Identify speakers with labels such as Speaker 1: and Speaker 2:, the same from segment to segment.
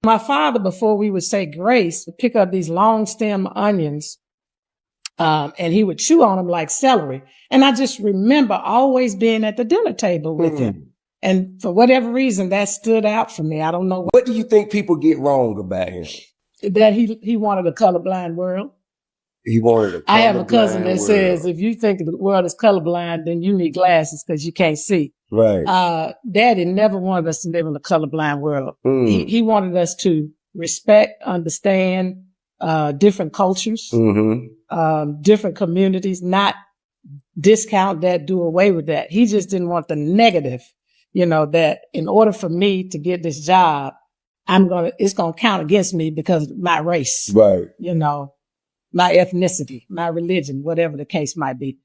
Speaker 1: My father, before we would say grace, would pick up these long stem onions, and he would chew on them like celery. And I just remember always being at the dinner table with him. And for whatever reason, that stood out for me. I don't know.
Speaker 2: What do you think people get wrong about him?
Speaker 1: That he wanted a colorblind world.
Speaker 2: He wanted a colorblind
Speaker 1: I have a cousin that
Speaker 2: world.
Speaker 1: says, if you think the world is colorblind, then you need glasses because you can't see.
Speaker 2: Right.
Speaker 1: Daddy never wanted us to live in a colorblind world. He wanted us to respect, understand different cultures, different communities, not discount that, do away with that. He just didn't want the negative, that in order for me to get this job, it's going to count against me because of my race,
Speaker 2: right?
Speaker 1: My ethnicity, my religion, whatever the case might be.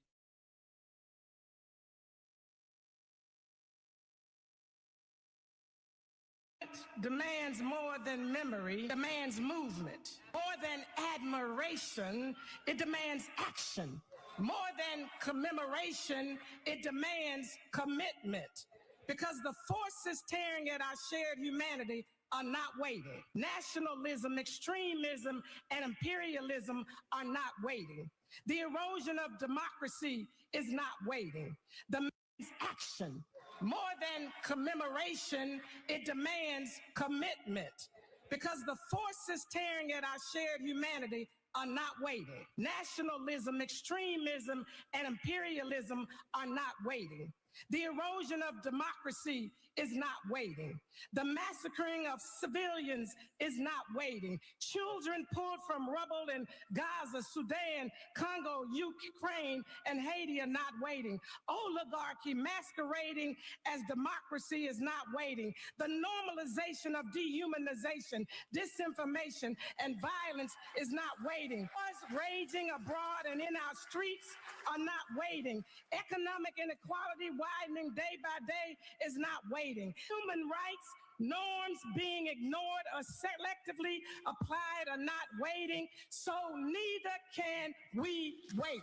Speaker 1: Demands more than memory, demands movement. More than admiration, it demands action. More than commemoration, it demands commitment. Because the forces tearing at our shared humanity are not waiting. Nationalism, extremism, and imperialism are not waiting. The erosion of democracy is not waiting. Demands action. More than commemoration, it demands commitment. Because the forces tearing at our shared humanity are not waiting. Nationalism, extremism, and imperialism are not waiting. The erosion of democracy is not waiting. The massacring of civilians is not waiting. Children pulled from rubble in Gaza, Sudan, Congo, Ukraine, and Haiti are not waiting. Oligarchy masquerading as democracy is not waiting. The normalization of dehumanization, disinformation, and violence is not waiting. Wars raging abroad and in our streets are not waiting. Economic inequality widening day by day is not waiting. Human rights norms being ignored or selectively applied are not waiting, so neither can we wait.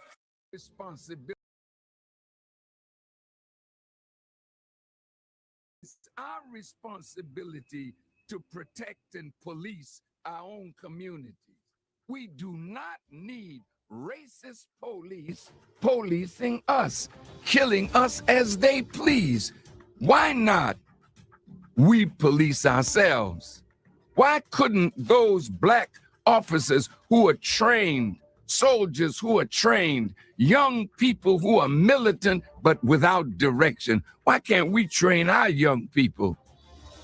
Speaker 3: Responsibility. It's our responsibility to protect and police our own communities. We do not need racist police policing us, killing us as they please. Why not we police ourselves? Why couldn't those black officers who are trained, soldiers who are trained, young people who are militant but without direction, why can't we train our young people?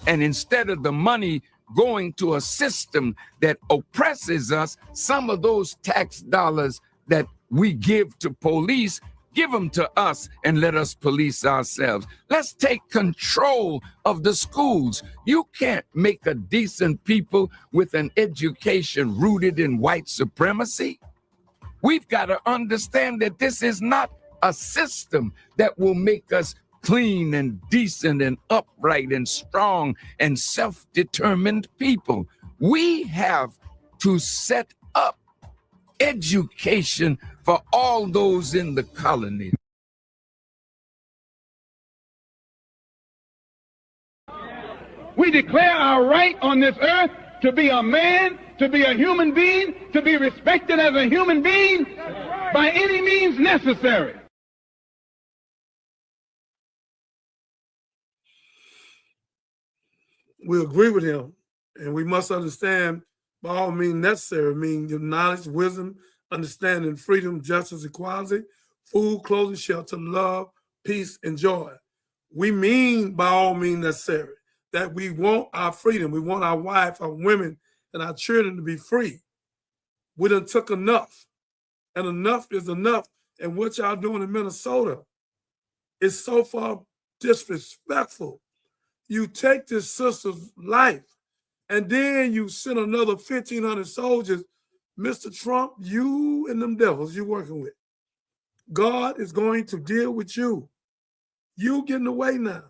Speaker 3: And instead of the money going to a system that oppresses us, some of those tax dollars that we give to police, give them to us and let us police ourselves. Let's take control of the schools. You can't make a decent people with an education rooted in white supremacy. We've got to understand that this is not a system that will make us clean and decent and upright and strong and self-determined people. We have to set up education for all those in the colonies.
Speaker 4: We declare our right on this earth to be a man, to be a human being, to be respected as a human being by any means necessary.
Speaker 5: We agree with him, and we must understand by all means necessary, meaning your knowledge, wisdom, understanding, freedom, justice, equality, food, clothing, shelter, love, peace, and joy. We mean by all means necessary that we want our freedom. We want our wife, our women, and our children to be free. We done took enough, and enough is enough. And what y'all doing in Minnesota is so far disrespectful. You take this sister's life, and then you send another 1,500 soldiers. Mr. Trump, you and them devils you working with, God is going to deal with you. You getting away now.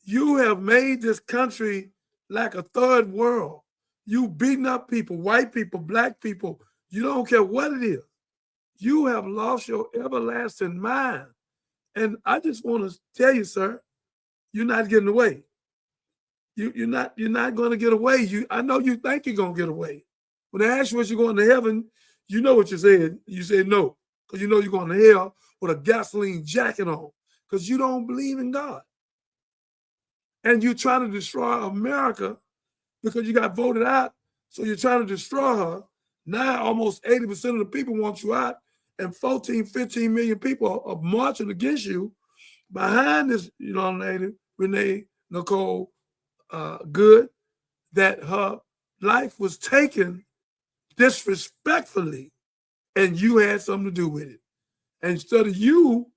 Speaker 5: You have made this country like a third world. You beating up people, white people, black people. You don't care what it is. You have lost your everlasting mind. And I just want to tell you, sir, you're not getting away. You're not going to get away. I know you think you're going to get away. When they ask you what you're going to heaven, you know what you said. You say no, because you know you're going to hell with a gasoline jacket on, because you don't believe in God. And you're trying to destroy America because you got voted out. So you're trying to destroy her. Now almost 80% of the people want you out, and 14, 15 million people are marching against you behind this young lady, Renee Nicole Good, that her life was taken disrespectfully, and you had something to do with it. And instead of you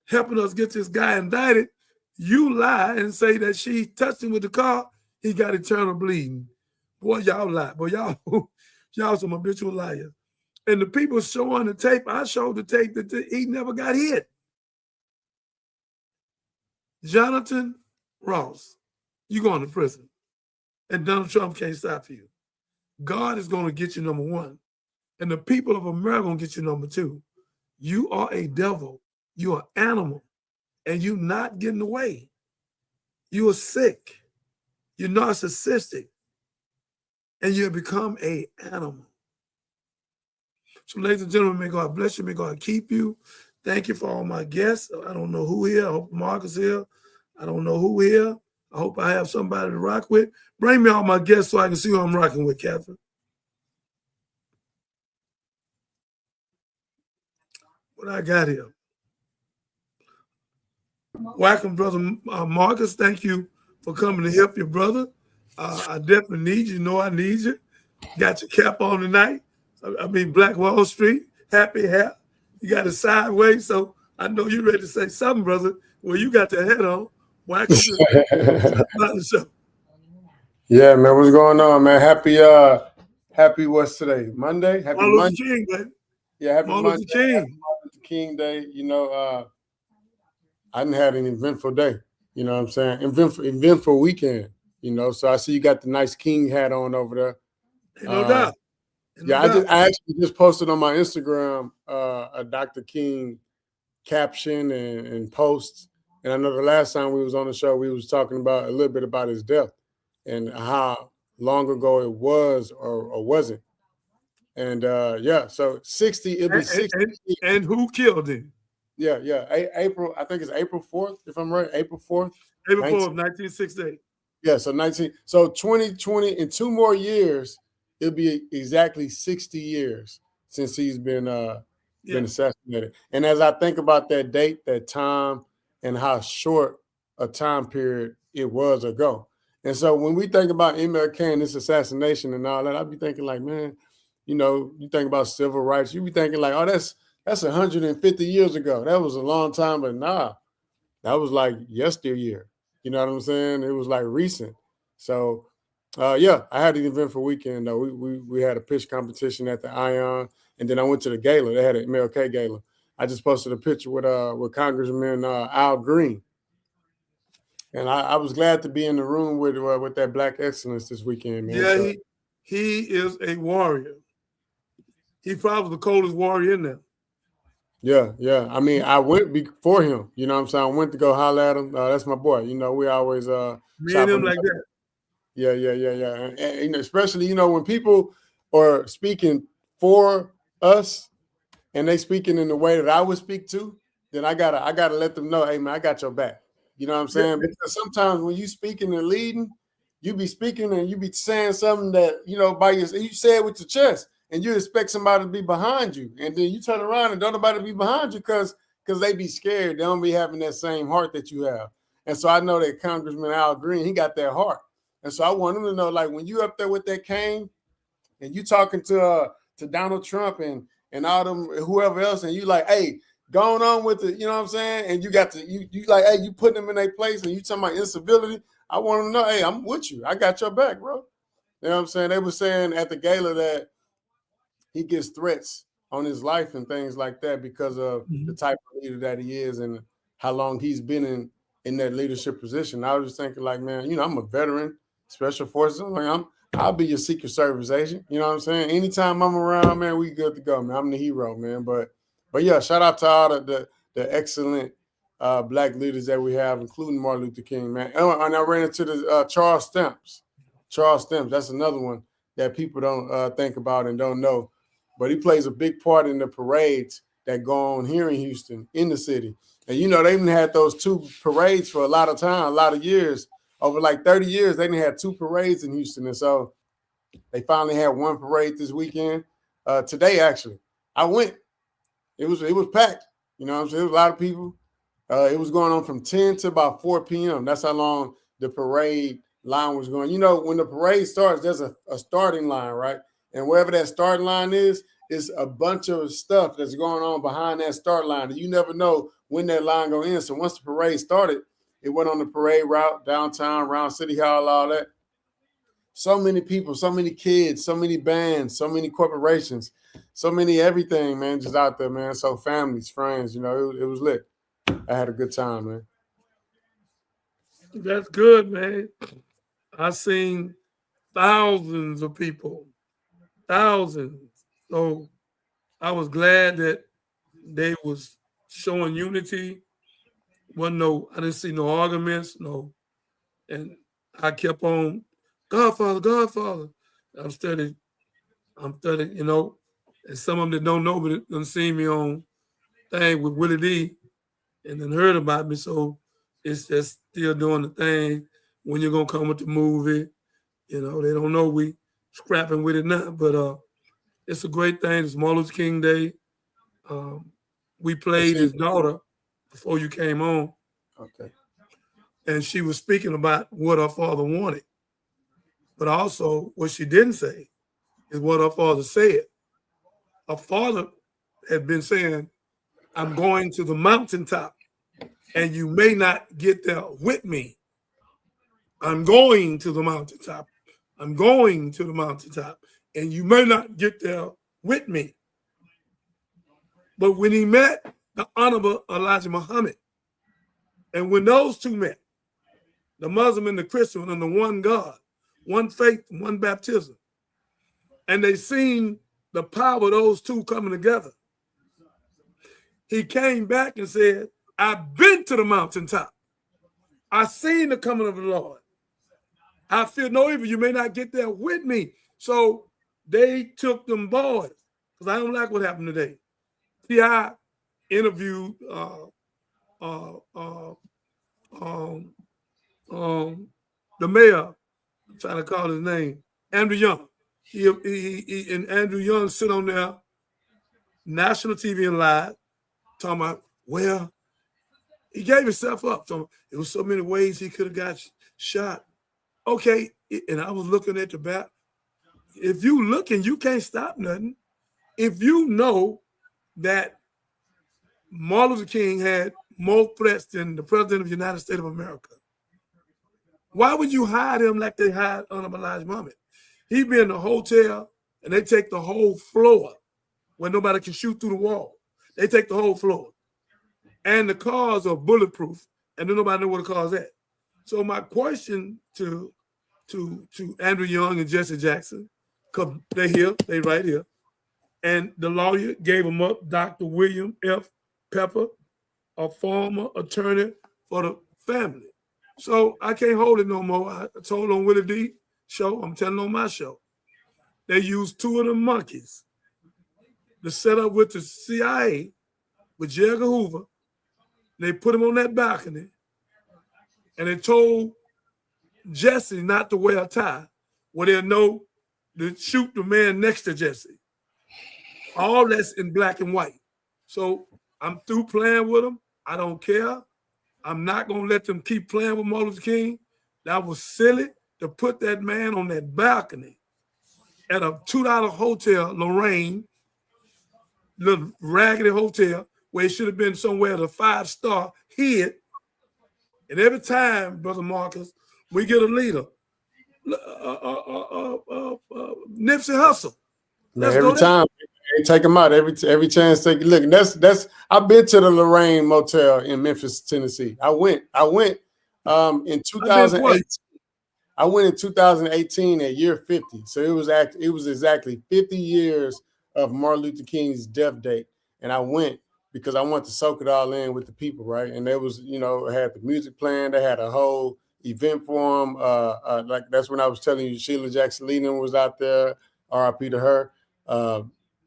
Speaker 5: helping us get this guy indicted, you lie and say that she touched him with the car, he got eternal bleeding. Boy, y'all lie. Boy, y'all some habitual liars. And the people showing the tape, I showed the tape that he never got hit. Jonathan Ross, you going to prison. And Donald Trump can't stop you. God is going to get you number one. And the people of America going to get you number two. You are a devil. You are an animal. And you're not getting away. You are sick. You're narcissistic. And you have become an animal. So, ladies and gentlemen, may God bless you. May God keep you. Thank you for all my guests. I don't know who here. I hope Mark is here. I don't know who here. I hope I have somebody to rock with. Bring me all my guests so I can see who I'm rocking with, Catherine. What I got here? Welcome, brother Marcus. Thank you for coming to help your brother. I definitely need you. You know I need you. Got your cap on tonight. I mean, Black Wall Street, happy hat. You got it sideways, so I know you're ready to say something, brother. Well, you got the hat on. Welcome to the show.
Speaker 6: Yeah, man, what's going on, man? Happy what's today? Monday? Happy
Speaker 5: Martin Luther
Speaker 6: Monday.
Speaker 5: King, man.
Speaker 6: Yeah, happy
Speaker 5: Martin
Speaker 6: Monday.
Speaker 5: Luther King.
Speaker 6: Happy Martin Luther King Day. You know, I didn't have an eventful day. You know what I'm saying? Eventful weekend. You know, so I see you got the nice King hat on over there.
Speaker 5: Ain't no doubt.
Speaker 6: Yeah, I actually just posted on my Instagram a Dr. King caption and post. And I know the last time we was on the show, we was talking about a little bit about his death and how long ago it was or wasn't. And yeah, so 60, it'll be 60.
Speaker 5: And who killed him?
Speaker 6: Yeah. April, I think it's April 4th, if I'm right. April 4th.
Speaker 5: April 4th, 1968.
Speaker 6: Yeah, so 2020, in 2 more years, it'll be exactly 60 years since he's been assassinated. And as I think about that date, that time, and how short a time period it was ago. And so when we think about MLK and this assassination and all that, I'd be thinking like, man, you know, you think about civil rights, you be thinking like, oh, that's 150 years ago. That was a long time, but nah, that was like yesteryear. You know what I'm saying? It was like recent. So, yeah, I had an eventful weekend though. We had a pitch competition at the Ion, and then I went to the gala. They had an MLK gala. I just posted a picture with Congressman Al Green, and I was glad to be in the room with that Black excellence this weekend, man.
Speaker 5: Yeah, so, he is a warrior. He probably the coldest warrior in there.
Speaker 6: Yeah. I mean, I went before him. You know what I'm saying? I went to go holler at him. That's my boy. You know, we always
Speaker 5: me and him like that.
Speaker 6: Yeah. And especially, you know, when people are speaking for us and they speaking in the way that I would speak to, then I gotta let them know, hey man, I got your back. You know what I'm saying? Yeah. Because sometimes when you speaking and leading, you be speaking and you be saying something that, you know, you say it with your chest. And you expect somebody to be behind you, and then you turn around and don't nobody be behind you because they be scared. They don't be having that same heart that you have. And so I know that Congressman Al Green, he got that heart. And so I want him to know, like, when you up there with that cane and you talking to Donald Trump and all them whoever else, and you like, hey, going on with it, you know what I'm saying? And you got to you like, hey, you putting them in their place, and you talking about incivility. I want them to know, hey, I'm with you. I got your back, bro. You know what I'm saying? They were saying at the gala that he gets threats on his life and things like that because of the type of leader that he is and how long he's been in that leadership position. I was just thinking like, man, you know, I'm a veteran, special forces. I'll be your Secret Service agent. You know what I'm saying? Anytime I'm around, man, we good to go, man. I'm the hero, man. But yeah, shout out to all the excellent black leaders that we have, including Martin Luther King, man. And I ran into the Charles Stamps. Charles Stamps, that's another one that people don't think about and don't know. But he plays a big part in the parades that go on here in Houston, in the city. And, you know, they even had those 2 parades for a lot of time, a lot of years. Over like 30 years, they didn't have 2 parades in Houston. And so they finally had 1 parade this weekend. Today, actually. I went. It was packed. You know what I'm saying? There was a lot of people. It was going on from 10 to about 4 p.m. That's how long the parade line was going. You know, when the parade starts, there's a starting line, right? And wherever that starting line is a bunch of stuff that's going on behind that start line. And you never know when that line go in. So once the parade started, it went on the parade route, downtown, around City Hall, all that. So many people, so many kids, so many bands, so many corporations, so many everything, man, just out there, man. So families, friends, you know, it was lit. I had a good time, man.
Speaker 5: That's good, man. I seen thousands of people, thousands. So I was glad that they was showing unity. I didn't see no arguments, no. And I kept on, Godfather, Godfather. I'm studying, you know, and some of them that don't know me done seen me on thing with Willie D and then heard about me. So it's just still doing the thing. When you're gonna come with the movie, you know, they don't know we scrapping with it now, but it's a great thing. It's Martin Luther King Day. We played his daughter before you came on.
Speaker 6: Okay.
Speaker 5: And she was speaking about what her father wanted. But also what she didn't say is what her father said. Her father had been saying, I'm going to the mountaintop and you may not get there with me. I'm going to the mountaintop. I'm going to the mountaintop and you may not get there with me. But when he met the Honorable Elijah Muhammad, and when those 2 met, the Muslim and the Christian under one God, one faith, one baptism, and they seen the power of those 2 coming together, he came back and said, I've been to the mountaintop. I seen the coming of the Lord. I fear no evil. You may not get there with me. So they took them boys, because I don't like what happened today. T.I. interviewed the mayor, I'm trying to call his name, Andrew Young. He and Andrew Young sit on there, national TV and live, talking about, well, he gave himself up. So it was so many ways he could have got shot. Okay, and I was looking at the back. If you looking, you can't stop nothing. If you know that Martin Luther King had more threats than the President of the United States of America, why would you hide him like they hired Honorable Elijah Muhammad? He be in the hotel and they take the whole floor where nobody can shoot through the wall. They take the whole floor. And the cars are bulletproof and then nobody know where the car's at. So my question to Andrew Young and Jesse Jackson, because they're here, they right here, and the lawyer gave them up, Dr. William F. Pepper, a former attorney for the family. So I can't hold it no more. I told on Willie D show, I'm telling on my show, they used 2 of them monkeys to set up with the CIA, with J. Edgar Hoover. They put him on that balcony, and they told Jesse not to wear a tie, where they'll know to shoot the man next to Jesse. All that's in black and white. So I'm through playing with them. I don't care. I'm not going to let them keep playing with Martin Luther King. That was silly to put that man on that balcony at a $2 hotel, Lorraine, little raggedy hotel, where it should have been somewhere at a 5-star hid. And every time, Brother Marcus, we get a leader, Nipsey Hussle.
Speaker 6: Man, every time they take them out, every chance they look. And that's I've been to the Lorraine Motel in Memphis, Tennessee. I went in 2008. I went in 2018 at year 50. So it was exactly 50 years of Martin Luther King's death date. And I went because I wanted to soak it all in with the people, right? And there was, you know, had the music playing. They had a whole event for them. Like that's when I was telling you, Sheila Jackson Lee was out there. R.I.P. to her.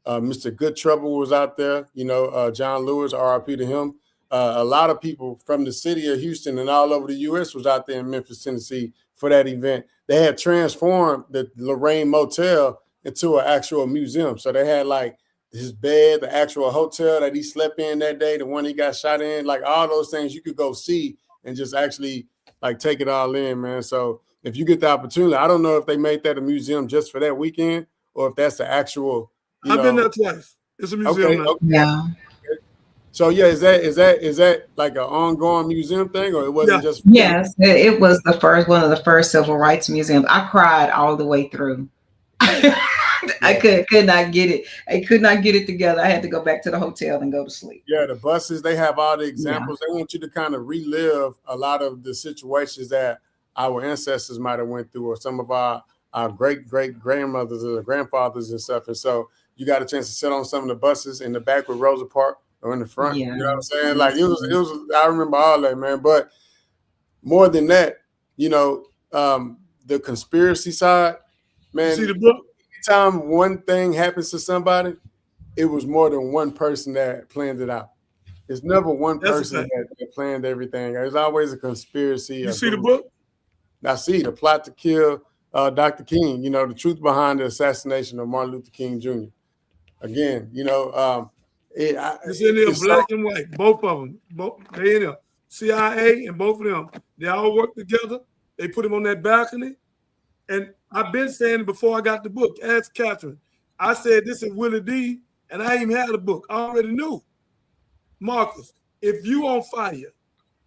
Speaker 6: Mr. Good Trouble was out there. You know, John Lewis, R.I.P. to him. A lot of people from the city of Houston and all over the U.S. was out there in Memphis, Tennessee for that event. They had transformed the Lorraine Motel into an actual museum. So they had like his bed, the actual hotel that he slept in that day, the one he got shot in, like all those things you could go see and just actually like take it all in, man. So if you get the opportunity, I don't know if they made that a museum just for that weekend or if that's the actual.
Speaker 5: I've been there twice. It's a museum now.
Speaker 6: Okay.
Speaker 7: Yeah.
Speaker 6: So yeah, is that like an ongoing museum thing, or it wasn't just?
Speaker 7: Yes, it was one of the first civil rights museums. I cried all the way through. I could not get it. I could not get it together. I had to go back to the hotel and go to sleep.
Speaker 6: Yeah, the buses, they have all the examples. They want you to kind of relive a lot of the situations that our ancestors might have went through, or some of our great-great-grandmothers or grandfathers and stuff. And so you got a chance to sit on some of the buses in the back with Rosa Parks or in the front.
Speaker 7: Yeah.
Speaker 6: You know what I'm saying? Like it was, I remember all that, man. But more than that, you know, the conspiracy side, man.
Speaker 5: You see the book?
Speaker 6: Anytime one thing happens to somebody, it was more than one person that planned it out. It's never one person that planned everything. There's always a conspiracy.
Speaker 5: You see the book?
Speaker 6: I see the plot to kill Dr. King. You know, the truth behind the assassination of Martin Luther King Jr. Again, you know,
Speaker 5: it's in there, black and white, both of them. They in there. CIA and both of them. They all work together. They put him on that balcony. And I've been saying before I got the book, ask Catherine. I said this is Willie D, and I ain't even had the book. I already knew. Marcus, if you on fire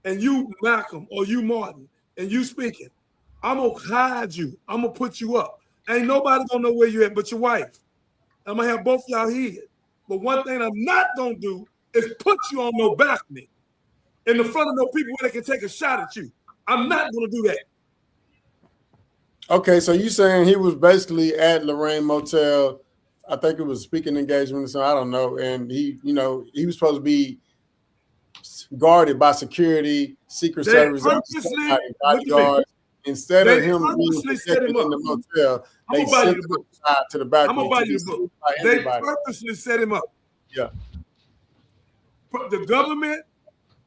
Speaker 5: and you Malcolm or you Martin and you speaking, I'm gonna hide you. I'm gonna put you up. Ain't nobody gonna know where you at but your wife. I'm gonna have both y'all hid. But one thing I'm not gonna do is put you on no balcony in the front of no people where they can take a shot at you. I'm not gonna do that.
Speaker 6: Okay, so you saying he was basically at Lorraine Motel, I think it was speaking engagement or something, I don't know, and he, you know, he was supposed to be guarded by security, Secret Service, bodyguards. Instead of him being protected in the motel, they sent him outside to the balcony.
Speaker 5: I'm gonna buy you the book. They purposely set him up.
Speaker 6: Yeah.
Speaker 5: The government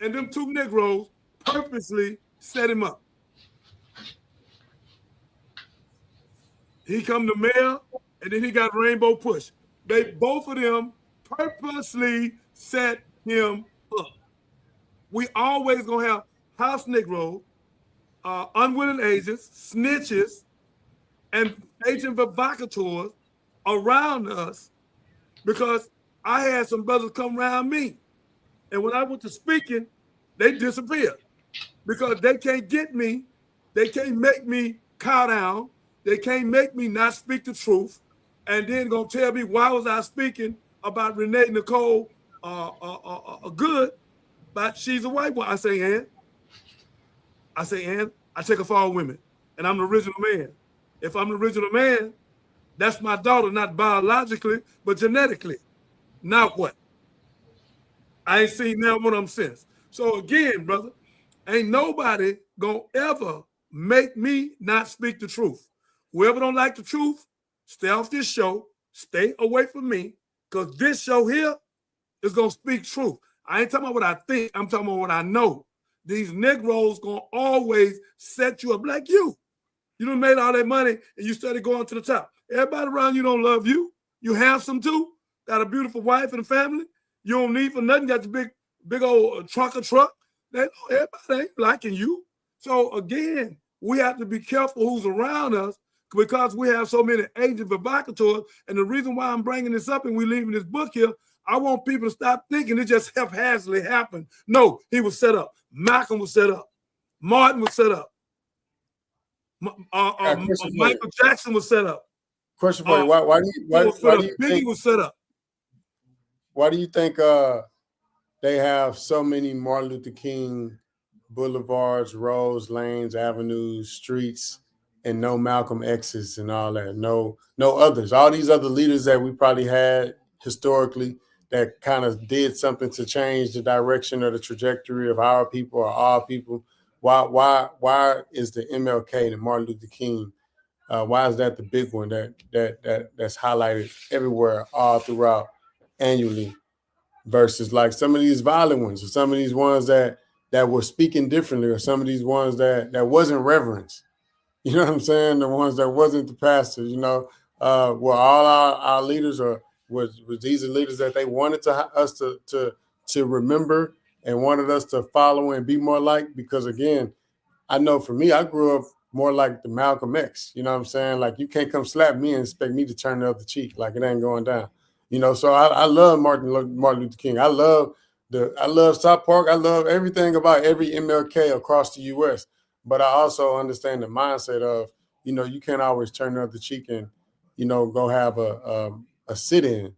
Speaker 5: and them two Negroes purposely set him up. He come to mayor, and then he got Rainbow Push. They both of them purposely set him up. We always gonna have house Negroes, unwilling agents, snitches, and agent provocateurs around us, because I had some brothers come around me, and when I went to speaking, they disappeared because they can't get me. They can't make me cow down. They can't make me not speak the truth, and then gonna tell me why was I speaking about Renee Nicole Good, but she's a white woman. I say, Ann, I take her for all women, and I'm the original man. If I'm the original man, that's my daughter, not biologically, but genetically. Now what? I ain't seen that one of them since. So again, brother, ain't nobody gonna ever make me not speak the truth. Whoever don't like the truth, stay off this show, stay away from me, because this show here is going to speak truth. I ain't talking about what I think, I'm talking about what I know. These Negroes going to always set you up like you. You done made all that money and you started going to the top. Everybody around you don't love you. You handsome too, got a beautiful wife and a family. You don't need for nothing, got the big old truck. Everybody ain't liking you. So again, we have to be careful who's around us, because we have so many agent provocateurs. And the reason why I'm bringing this up and we're leaving this book here, I want people to stop thinking it just haphazardly happened. No, he was set up. Malcolm was set up. Martin was set up. Michael Jackson was set up.
Speaker 6: Question for you: Why do you
Speaker 5: Biggie
Speaker 6: think
Speaker 5: was set up?
Speaker 6: Why do you think they have so many Martin Luther King boulevards, roads, lanes, avenues, streets, and no Malcolm X's and all that? No others. All these other leaders that we probably had historically that kind of did something to change the direction or the trajectory of our people or all people? Why is the MLK, the Martin Luther King? Why is that the big one that's highlighted everywhere, all throughout, annually, versus like some of these violent ones, or some of these ones that were speaking differently, or some of these ones that wasn't reverence? You know what I'm saying? The ones that wasn't the pastors. Were all our leaders, or was these the leaders that they wanted us to remember and wanted us to follow and be more like? Because again, I know for me, I grew up more like the Malcolm X. You know what I'm saying? Like, you can't come slap me and expect me to turn the other cheek. Like, it ain't going down. So I love Martin Luther King. I love South Park. I love everything about every MLK across the U.S. But I also understand the mindset of, you can't always turn the other cheek and, go have a sit-in,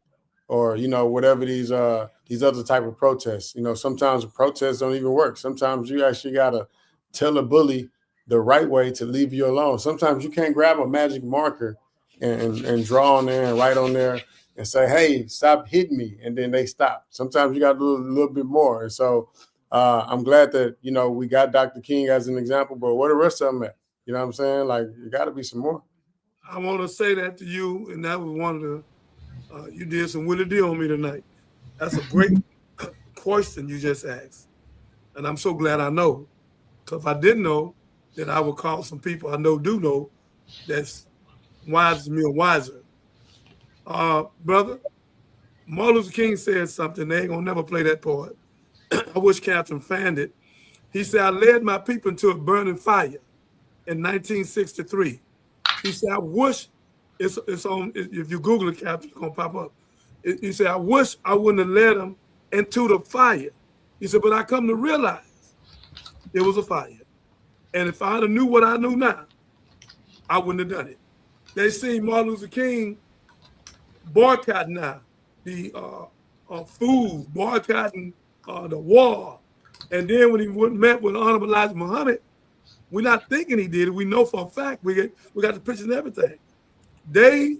Speaker 6: or, whatever these other type of protests. Sometimes protests don't even work. Sometimes you actually gotta tell a bully the right way to leave you alone. Sometimes you can't grab a magic marker and draw on there and write on there and say, hey, stop hitting me, and then they stop. Sometimes you got to do a little bit more. And so I'm glad that, we got Dr. King as an example, but where the rest of them at? You know what I'm saying? Like, you got to be some more.
Speaker 5: I want to say that to you, and that was one of the, you did some Willie D on me tonight. That's a great question you just asked. And I'm so glad I know. Because if I didn't know, then I would call some people I do know that's wiser than me or wiser. Brother, Martin Luther King said something. They ain't going to never play that part. I wish Catherine found it. He said, I led my people into a burning fire in 1963. He said, I wish, it's on, if you Google it, Catherine, it's going to pop up. He said, I wish I wouldn't have led them into the fire. He said, but I come to realize it was a fire. And if I knew what I knew now, I wouldn't have done it. They see Martin Luther King boycotting now the food, boycotting the war. And then when he met with Honorable Elijah Muhammad, we're not thinking he did it. We know for a fact. We got the pictures and everything. They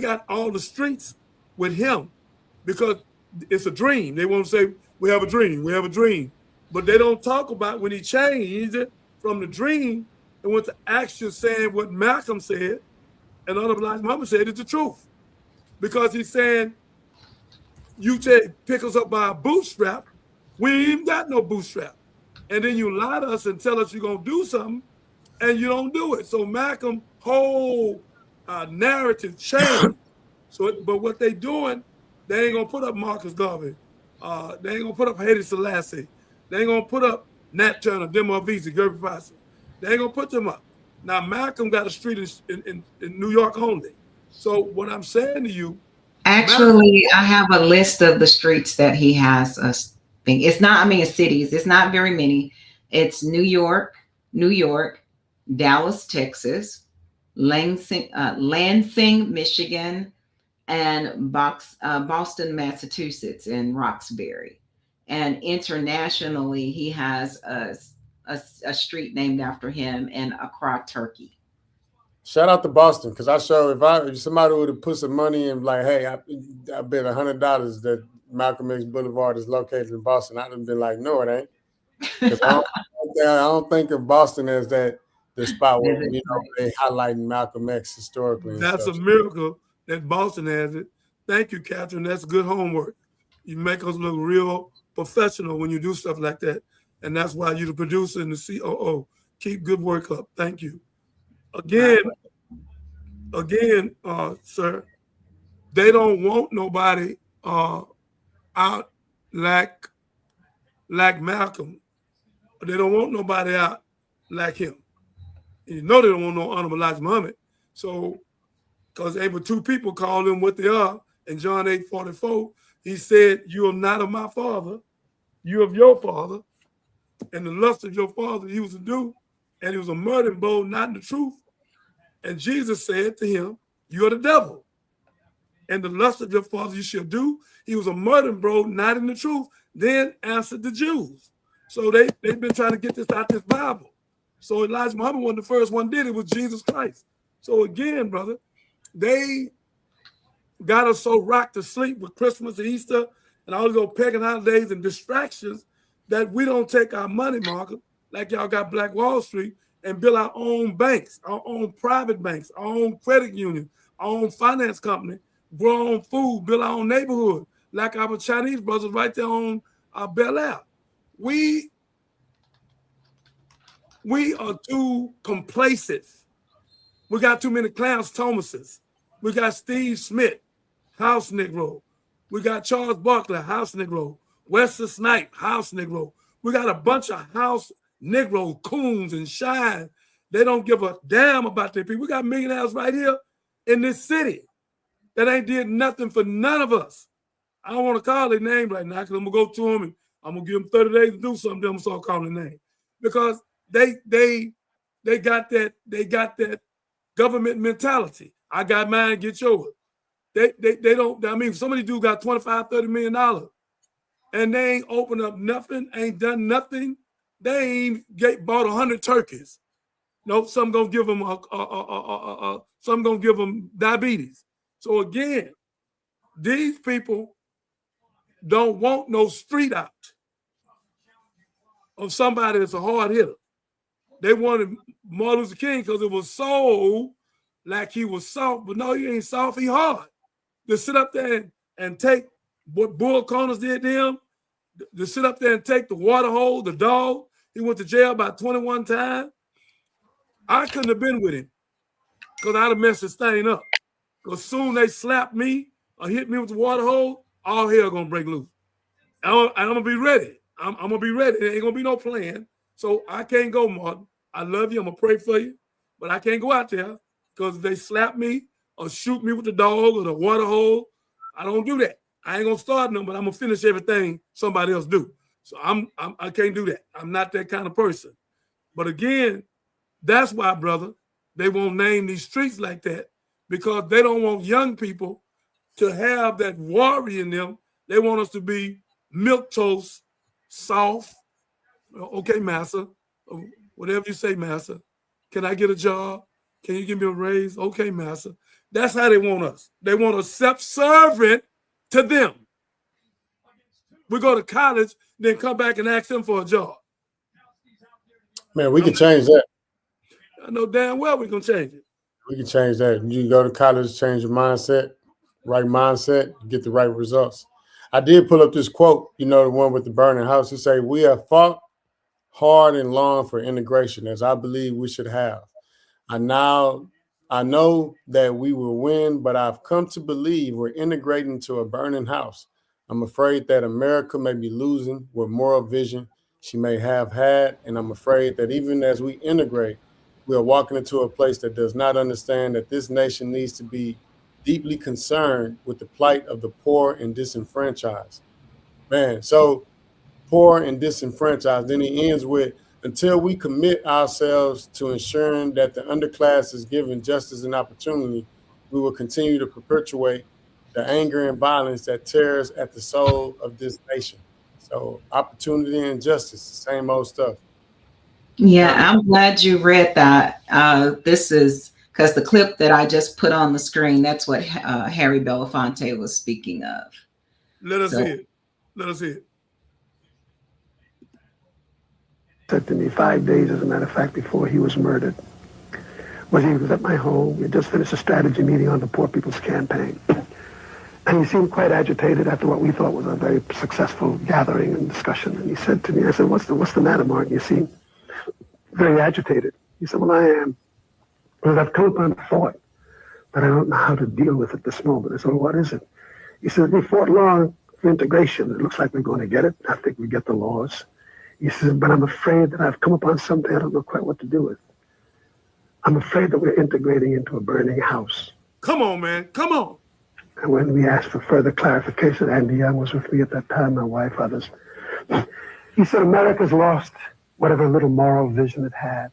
Speaker 5: got all the streets with him because it's a dream. They won't say, we have a dream, we have a dream. But they don't talk about when he changed it from the dream and went to action, saying what Malcolm said and Honorable Elijah Muhammad said is the truth. Because he's saying, you pick us up by a bootstrap, we ain't even got no bootstrap. And then you lie to us and tell us you're going to do something, and you don't do it. So Malcolm's whole narrative changed. But what they doing, they ain't going to put up Marcus Garvey. They ain't going to put up Haile Selassie. They ain't going to put up Nat Turner, Demar Vesey, Gerby Foster. They ain't going to put them up. Now, Malcolm got a street in New York only. So what I'm saying to you.
Speaker 7: Actually, Malcolm, I have a list of the streets that he has us think. It's not, it's cities. It's not very many. It's New York, Dallas, Texas, Lansing, Michigan, and Boston, Massachusetts, and Roxbury. And internationally, he has a street named after him in Accra, Turkey.
Speaker 6: Shout out to Boston, because if somebody would have put some money in, like, hey, I bet $100 that Malcolm X Boulevard is located in Boston, I'd have been like, no, it ain't. I don't think of Boston as the spot where they highlighting Malcolm X historically.
Speaker 5: That's a miracle that Boston has it. Thank you, Catherine. That's good homework. You make us look real professional when you do stuff like that. And that's why you're the producer and the COO. Keep good work up. Thank you. Again, sir, they don't want nobody out like Malcolm. They don't want nobody out like him. You know they don't want no Honorable Elijah Muhammad. So, because able two people call them what they are, in John 8:44, he said, you are not of my father, you of your father, and the lust of your father you was to do, and he was a murdering bowl, not in the truth. And Jesus said to him, you are the devil, and the lust of your father you shall do. He was a murdering bro, not in the truth. Then answered the Jews. So they've been trying to get this out this Bible. So Elijah Muhammad wasn't the first one did it, was Jesus Christ. So again, brother, they got us so rocked to sleep with Christmas and Easter and all these old pagan holidays and distractions that we don't take our money market, like y'all got Black Wall Street, and build our own banks, our own private banks, our own credit union, our own finance company, grow our own food, build our own neighborhood, like our Chinese brothers right there on Bel Air. We are too complacent. We got too many Clarence Thomases. We got Steve Smith, house Negro. We got Charles Barkley, house Negro. Wesley Snipe, house Negro. We got a bunch of house Negro coons and shine. They don't give a damn about their people. We got millionaires right here in this city that ain't did nothing for none of us. I don't want to call their name right now because I'm going to go to them and I'm going to give them 30 days to do something. Then I'm going to start calling their name. Because they got that government mentality. I got mine, get yours. They don't, I mean, somebody do got $25, $30 million and they ain't opened up nothing, ain't done nothing. They ain't bought 100 turkeys. No, some gonna give them some gonna give them diabetes. So again, these people don't want no street out of somebody that's a hard hitter. They wanted Martin Luther King because it was so like he was soft, but no, he ain't soft, he hard. To sit up there and take what Bull Connors did to him, to sit up there and take the water hole, the dog. He went to jail about 21 times. I couldn't have been with him because I'd have messed this thing up. Because soon they slapped me or hit me with the water hole, all hell gonna break loose. And I'm gonna be ready. I'm gonna be ready. There ain't gonna be no plan. So I can't go, Martin. I love you. I'm gonna pray for you, but I can't go out there because if they slap me or shoot me with the dog or the water hole, I don't do that. I ain't gonna start them, but I'm gonna finish everything somebody else do. So I can't do that. I'm not that kind of person. But again, that's why, brother, they won't name these streets like that because they don't want young people to have that worry in them. They want us to be milquetoast, soft. Okay, massa, whatever you say, massa. Can I get a job? Can you give me a raise? Okay, massa. That's how they want us. They want us subservient to them. We go to college, then come back and ask them for a job.
Speaker 6: Man, we can change that.
Speaker 5: I know damn well we can change it.
Speaker 6: We can change that. You go to college, change your mindset, right mindset, get the right results. I did pull up this quote, you know, the one with the burning house. It say, "We have fought hard and long for integration, as I believe we should have. I know that we will win, but I've come to believe we're integrating to a burning house. I'm afraid that America may be losing what moral vision she may have had, and I'm afraid that even as we integrate, we are walking into a place that does not understand that this nation needs to be deeply concerned with the plight of the poor and disenfranchised." Man, so poor and disenfranchised. Then he ends with, "Until we commit ourselves to ensuring that the underclass is given justice and opportunity, we will continue to perpetuate the anger and violence that tears at the soul of this nation." So opportunity and justice, same old stuff.
Speaker 7: Yeah, I'm glad you read that. This is because the clip that I just put on the screen, that's what Harry Belafonte was speaking of.
Speaker 5: Let us hear it. Let us hear it.
Speaker 8: Said to me 5 days, as a matter of fact, before he was murdered, was he was at my home. We had just finished a strategy meeting on the Poor People's Campaign. And he seemed quite agitated after what we thought was a very successful gathering and discussion. And he said to me, I said, what's the matter, Martin? You seem very agitated. He said, well, I am. Because I've come upon a thought, but I don't know how to deal with it this moment. I said, well, what is it? He said, we fought long for integration. It looks like we're going to get it. I think we get the laws. He says, but I'm afraid that I've come upon something I don't know quite what to do with. I'm afraid that we're integrating into a burning house.
Speaker 5: Come on, man. Come on.
Speaker 8: And when we asked for further clarification, Andy Young was with me at that time, my wife, others. He said, America's lost whatever little moral vision it had.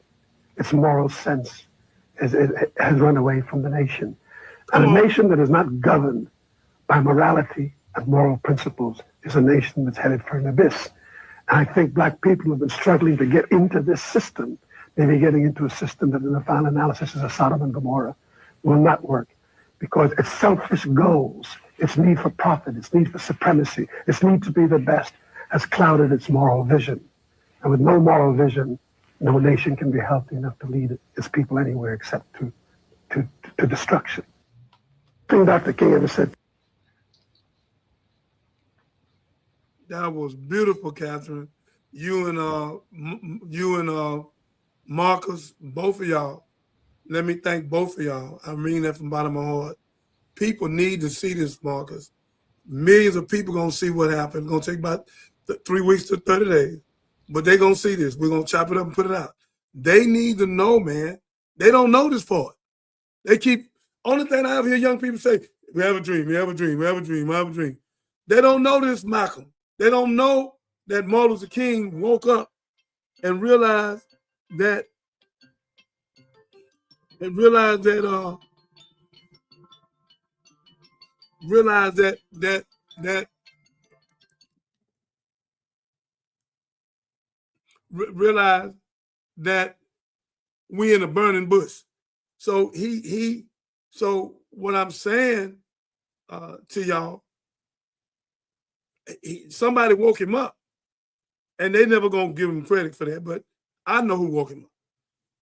Speaker 8: Its moral sense has run away from the nation. And a nation that is not governed by morality and moral principles is a nation that's headed for an abyss. And I think black people have been struggling to get into this system, maybe getting into a system that in the final analysis is a Sodom and Gomorrah, will not work. because its selfish goals, its need for profit, its need for supremacy, its need to be the best has clouded its moral vision. And with no moral vision, no nation can be healthy enough to lead its people anywhere except to destruction. The thing Dr. King ever said.
Speaker 5: That was beautiful, Catherine. You and Marcus, both of y'all. Let me thank both of y'all. I mean that from the bottom of my heart. People need to see this, Marcus. Millions of people gonna see what happened. It's gonna take about 3 weeks to 30 days. But they're gonna see this. We're gonna chop it up and put it out. They need to know, man. They don't know this part. They keep, only thing I ever hear young people say, we have a dream, we have a dream, we have a dream, we have a dream. They don't know this, Malcolm. They don't know that Martin Luther King woke up and realized that we in a burning bush. So so what I'm saying to y'all, somebody woke him up, and they never gonna give him credit for that, but I know who woke him up.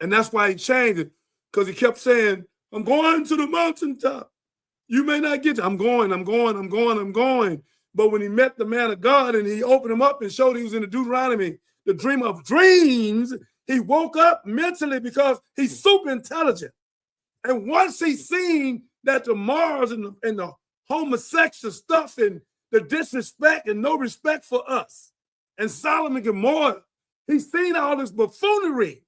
Speaker 5: And that's why he changed it, because he kept saying, I'm going to the mountaintop. You may not get to, I'm going. But when he met the man of God and he opened him up and showed he was in the Deuteronomy, the dream of dreams, he woke up mentally because he's super intelligent. And once he seen that the morals and the homosexual stuff and the disrespect and no respect for us and Solomon and Gomorrah, he seen all this buffoonery.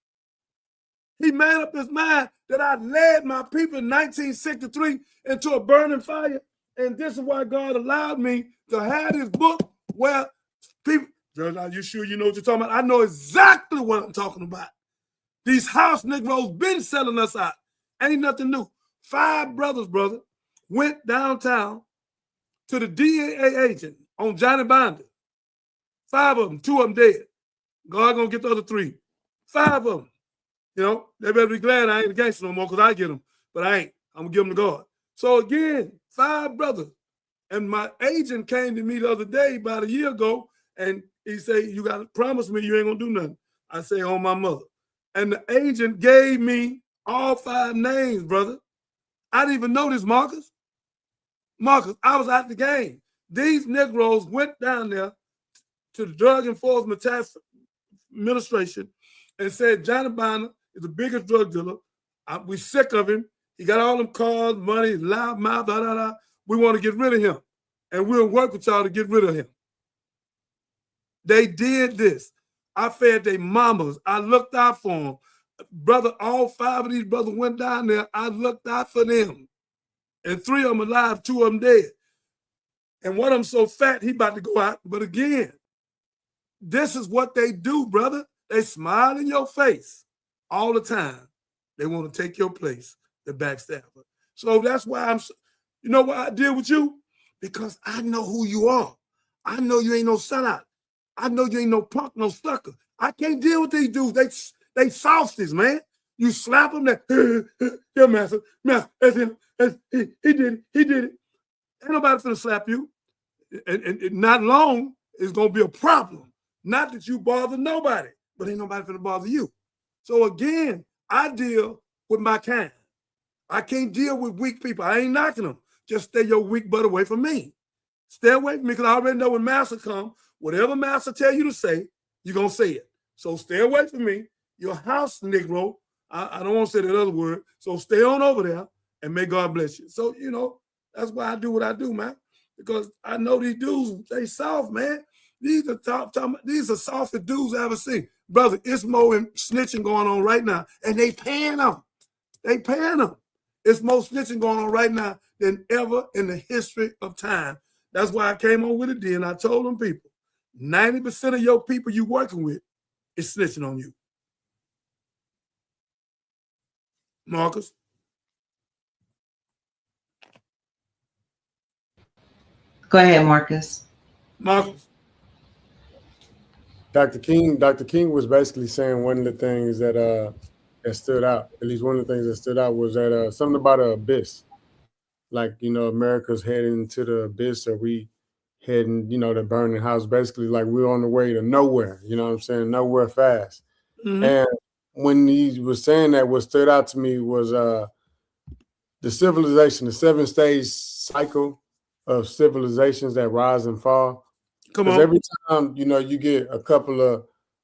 Speaker 5: He made up his mind that I led my people in 1963 into a burning fire. And this is why God allowed me to have this book where people, are you sure you know what you're talking about? I know exactly what I'm talking about. These house Negroes been selling us out. Ain't nothing new. 5 brothers, brother, went downtown to the DEA agent on Johnny Binder. 5 of them, 2 of them dead. God gonna get the other 3. 5 of them. You know, they better be glad I ain't a gangster no more because I get them, but I ain't. I'm gonna give them to God. So again, 5 brothers. And my agent came to me the other day about a year ago, and he said, you gotta promise me you ain't gonna do nothing. I say, on my mother. And the agent gave me all 5 names, brother. I didn't even know this, Marcus. Marcus, I was out the game. These Negroes went down there to the Drug Enforcement Task Administration and said, Johnny Binder is the biggest drug dealer. We sick of him. He got all them cars, money, loud mouth, da, da, da. We want to get rid of him. And we'll work with y'all to get rid of him. They did this. I fed their mamas. I looked out for them. Brother, all 5 of these brothers went down there. I looked out for them. And 3 of them alive, 2 of them dead. And one of them so fat, he about to go out. But again, this is what they do, brother. They smile in your face all the time. They want to take your place, the backstabber. So that's why you know why I deal with you? Because I know who you are. I know you ain't no sellout. I know you ain't no punk, no sucker. I can't deal with these dudes. They softies, man. You slap them, yeah, master, that's him. He did it. Ain't nobody finna slap you. And not long, it's gonna be a problem. Not that you bother nobody, but ain't nobody finna bother you. So again, I deal with my kind. I can't deal with weak people. I ain't knocking them. Just stay your weak butt away from me. Stay away from me, because I already know when master come, whatever master tell you to say, you're going to say it. So stay away from me. You're a house Negro. I don't want to say that other word. So stay on over there, and may God bless you. So, you know, that's why I do what I do, man, because I know these dudes, they soft, man. These are these are softest dudes I ever seen. Brother, it's more snitching going on right now, and they paying them. They paying them. It's more snitching going on right now than ever in the history of time. That's why I came on with it then. I told them people, 90% of your people you working with is snitching on you. Marcus?
Speaker 7: Go ahead, Marcus.
Speaker 5: Marcus?
Speaker 6: Dr. King was basically saying one of the things that stood out, at least one of the things that stood out was that something about an abyss. like, America's heading into the abyss, or we heading, the burning house, basically like we're on the way to nowhere, you know what I'm saying? Nowhere fast.
Speaker 5: Mhm.
Speaker 6: And when he was saying that, what stood out to me was the civilization, the 7-stage cycle of civilizations that rise and fall.
Speaker 5: Come
Speaker 6: Because
Speaker 5: on.
Speaker 6: every time, you get a couple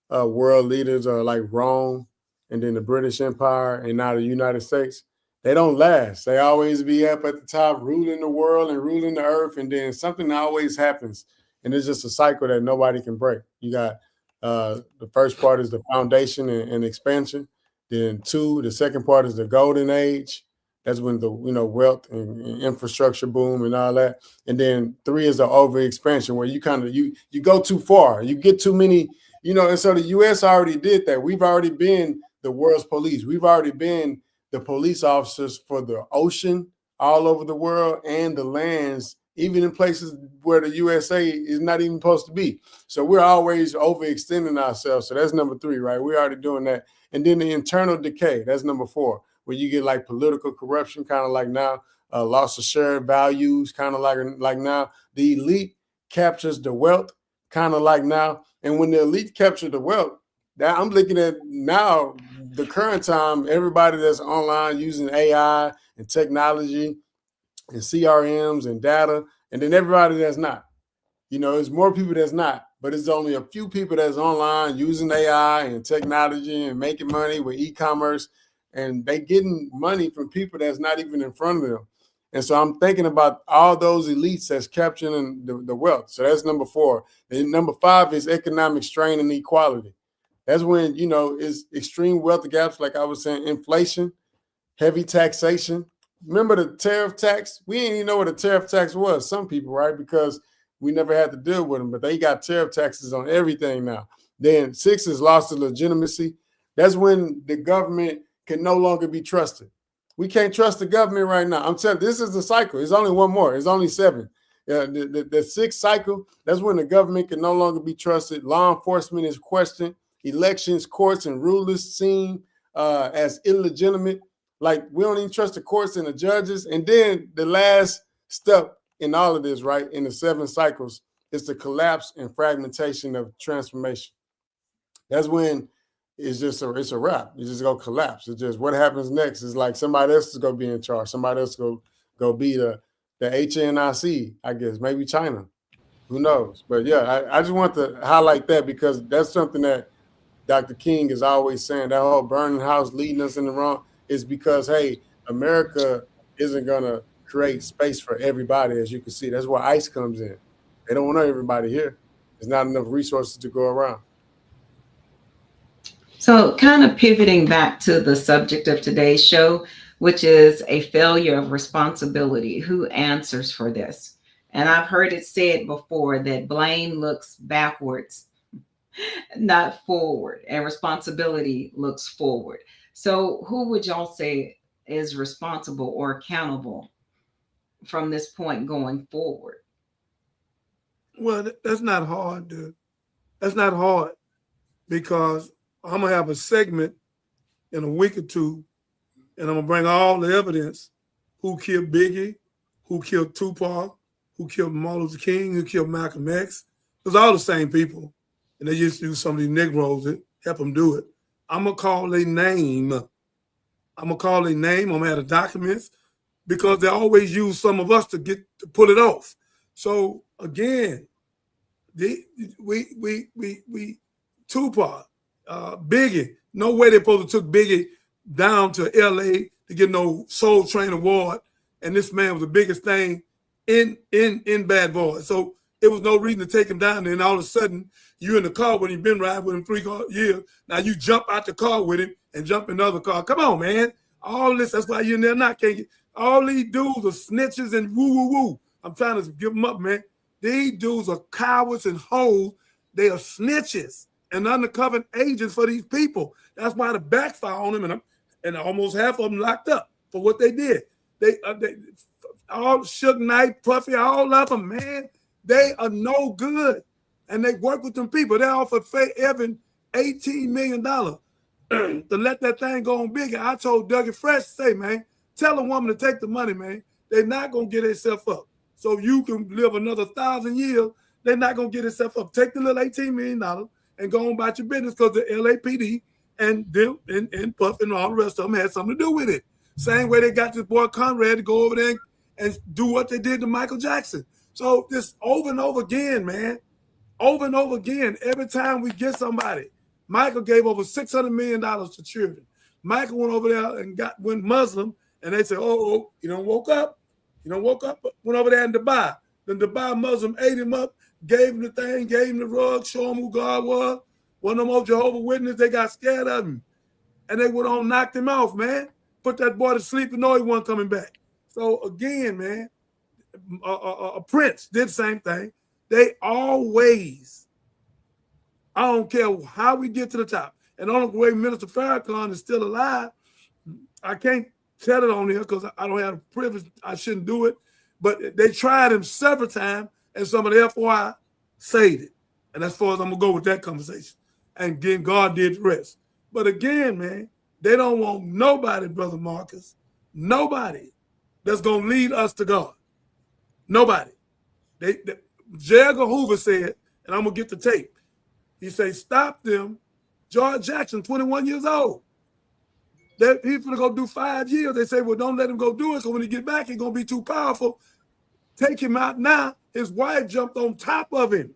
Speaker 6: of world leaders, like Rome and then the British Empire and now the United States, they don't last. They always be up at the top, ruling the world and ruling the earth. And then something always happens. And it's just a cycle that nobody can break. You got the first part is the foundation and expansion. Then the second part is the golden age. That's when the wealth and infrastructure boom and all that. And then 3 is the overexpansion, where you kind of you go too far, you get too many, and so the U.S. already did that. We've already been the world's police. We've already been the police officers for the ocean all over the world and the lands, even in places where the USA is not even supposed to be. So we're always overextending ourselves. So that's number 3, right? We're already doing that. And then the internal decay, that's number 4. Where you get like political corruption, kind of like now, loss of shared values, kind of like now. The elite captures the wealth, kind of like now. And when the elite capture the wealth, that I'm looking at now, the current time, everybody that's online using AI and technology and CRMs and data, and then everybody that's not. It's more people that's not, but it's only a few people that's online using AI and technology and making money with e-commerce. And they getting money from people that's not even in front of them. And so I'm thinking about all those elites that's capturing the wealth. So that's number 4. And number 5 is economic strain and inequality. That's when, it's extreme wealth gaps, like I was saying, inflation, heavy taxation. Remember the tariff tax? We didn't even know what a tariff tax was. Some people, right? Because we never had to deal with them, but they got tariff taxes on everything now. Then 6 is loss of legitimacy. That's when the government can no longer be trusted. We can't trust the government right now. I'm telling you, this is the cycle. It's only one more. It's only 7. The 6th cycle, that's when the government can no longer be trusted. Law enforcement is questioned. Elections, courts, and rulers seen as illegitimate. Like, we don't even trust the courts and the judges. And then the last step in all of this, right, in the 7 cycles, is the collapse and fragmentation of transformation. That's when it's a wrap. It's just gonna collapse. It's just what happens next is like somebody else is gonna be in charge. Somebody else go be the HNIC, I guess, maybe China. Who knows? But yeah, I just want to highlight that because that's something that Dr. King is always saying. That whole burning house leading us in the wrong is because, hey, America isn't gonna create space for everybody, as you can see. That's where ICE comes in. They don't want everybody here. There's not enough resources to go around.
Speaker 7: So kind of pivoting back to the subject of today's show, which is a failure of responsibility. Who answers for this? And I've heard it said before that blame looks backwards, not forward, and responsibility looks forward. So who would y'all say is responsible or accountable from this point going forward?
Speaker 5: Well, that's not hard, dude. That's not hard because I'm going to have a segment in a week or two, and I'm going to bring all the evidence: who killed Biggie, who killed Tupac, who killed Martin Luther King, who killed Malcolm X. It was all the same people. And they just use some of these Negroes to help them do it. I'm going to call their name. I'm going to add the documents because they always use some of us to pull it off. So again, Tupac, Biggie, no way they supposed to took Biggie down to LA to get no Soul Train award. And this man was the biggest thing in Bad Boys. So it was no reason to take him down there. And all of a sudden, you in the car when you've been riding with him 3 years. Now you jump out the car with him and jump in another car. Come on, man. All this, that's why you're in there now. Can't get, all these dudes are snitches and woo. I'm trying to give them up, man. These dudes are cowards and hoes. They are snitches and undercover agents for these people. That's why the backfire on them, and almost half of them locked up for what they did. They all Suge Knight, Puffy, all of them, man, they are no good. And they work with them people. They offered Faye Evan $18 million to let that thing go on bigger. I told Dougie Fresh, say, man, tell a woman to take the money, man. they're not going to get themselves up. So you can live another 1,000 years, they're not going to get themselves up. Take the little $18 million and go on about your business, because the LAPD and them and Puff and all the rest of them had something to do with it. Same way they got this boy Conrad to go over there and do what they did to Michael Jackson. So this over and over again, man, over and over again, every time we get somebody. Michael gave over $600 million to children. Michael went over there and went Muslim, and they said, oh, you don't woke up. You don't woke up, went over there in Dubai. The Dubai Muslim ate him up, gave him the thing, gave him the rug, showed him who God was. One of them old Jehovah's Witnesses, they got scared of him. And they went on, knocked him off, man. Put that boy to sleep and know he wasn't coming back. So again, man, Prince did the same thing. They always, I don't care how we get to the top. And the only way Minister Farrakhan is still alive, I can't tell it on here because I don't have the privilege. I shouldn't do it. But they tried him several times, and some of the FOI saved it. And as far as I'm going to go with that conversation. And again, God did the rest. But again, man, they don't want nobody, Brother Marcus, nobody that's going to lead us to God. Nobody. J. Edgar Hoover said, and I'm going to get the tape, he said, stop them. George Jackson, 21 years old. He's going to go do 5 years. They say, well, don't let him go do it, because when he get back, he's going to be too powerful. Take him out now. His wife jumped on top of him.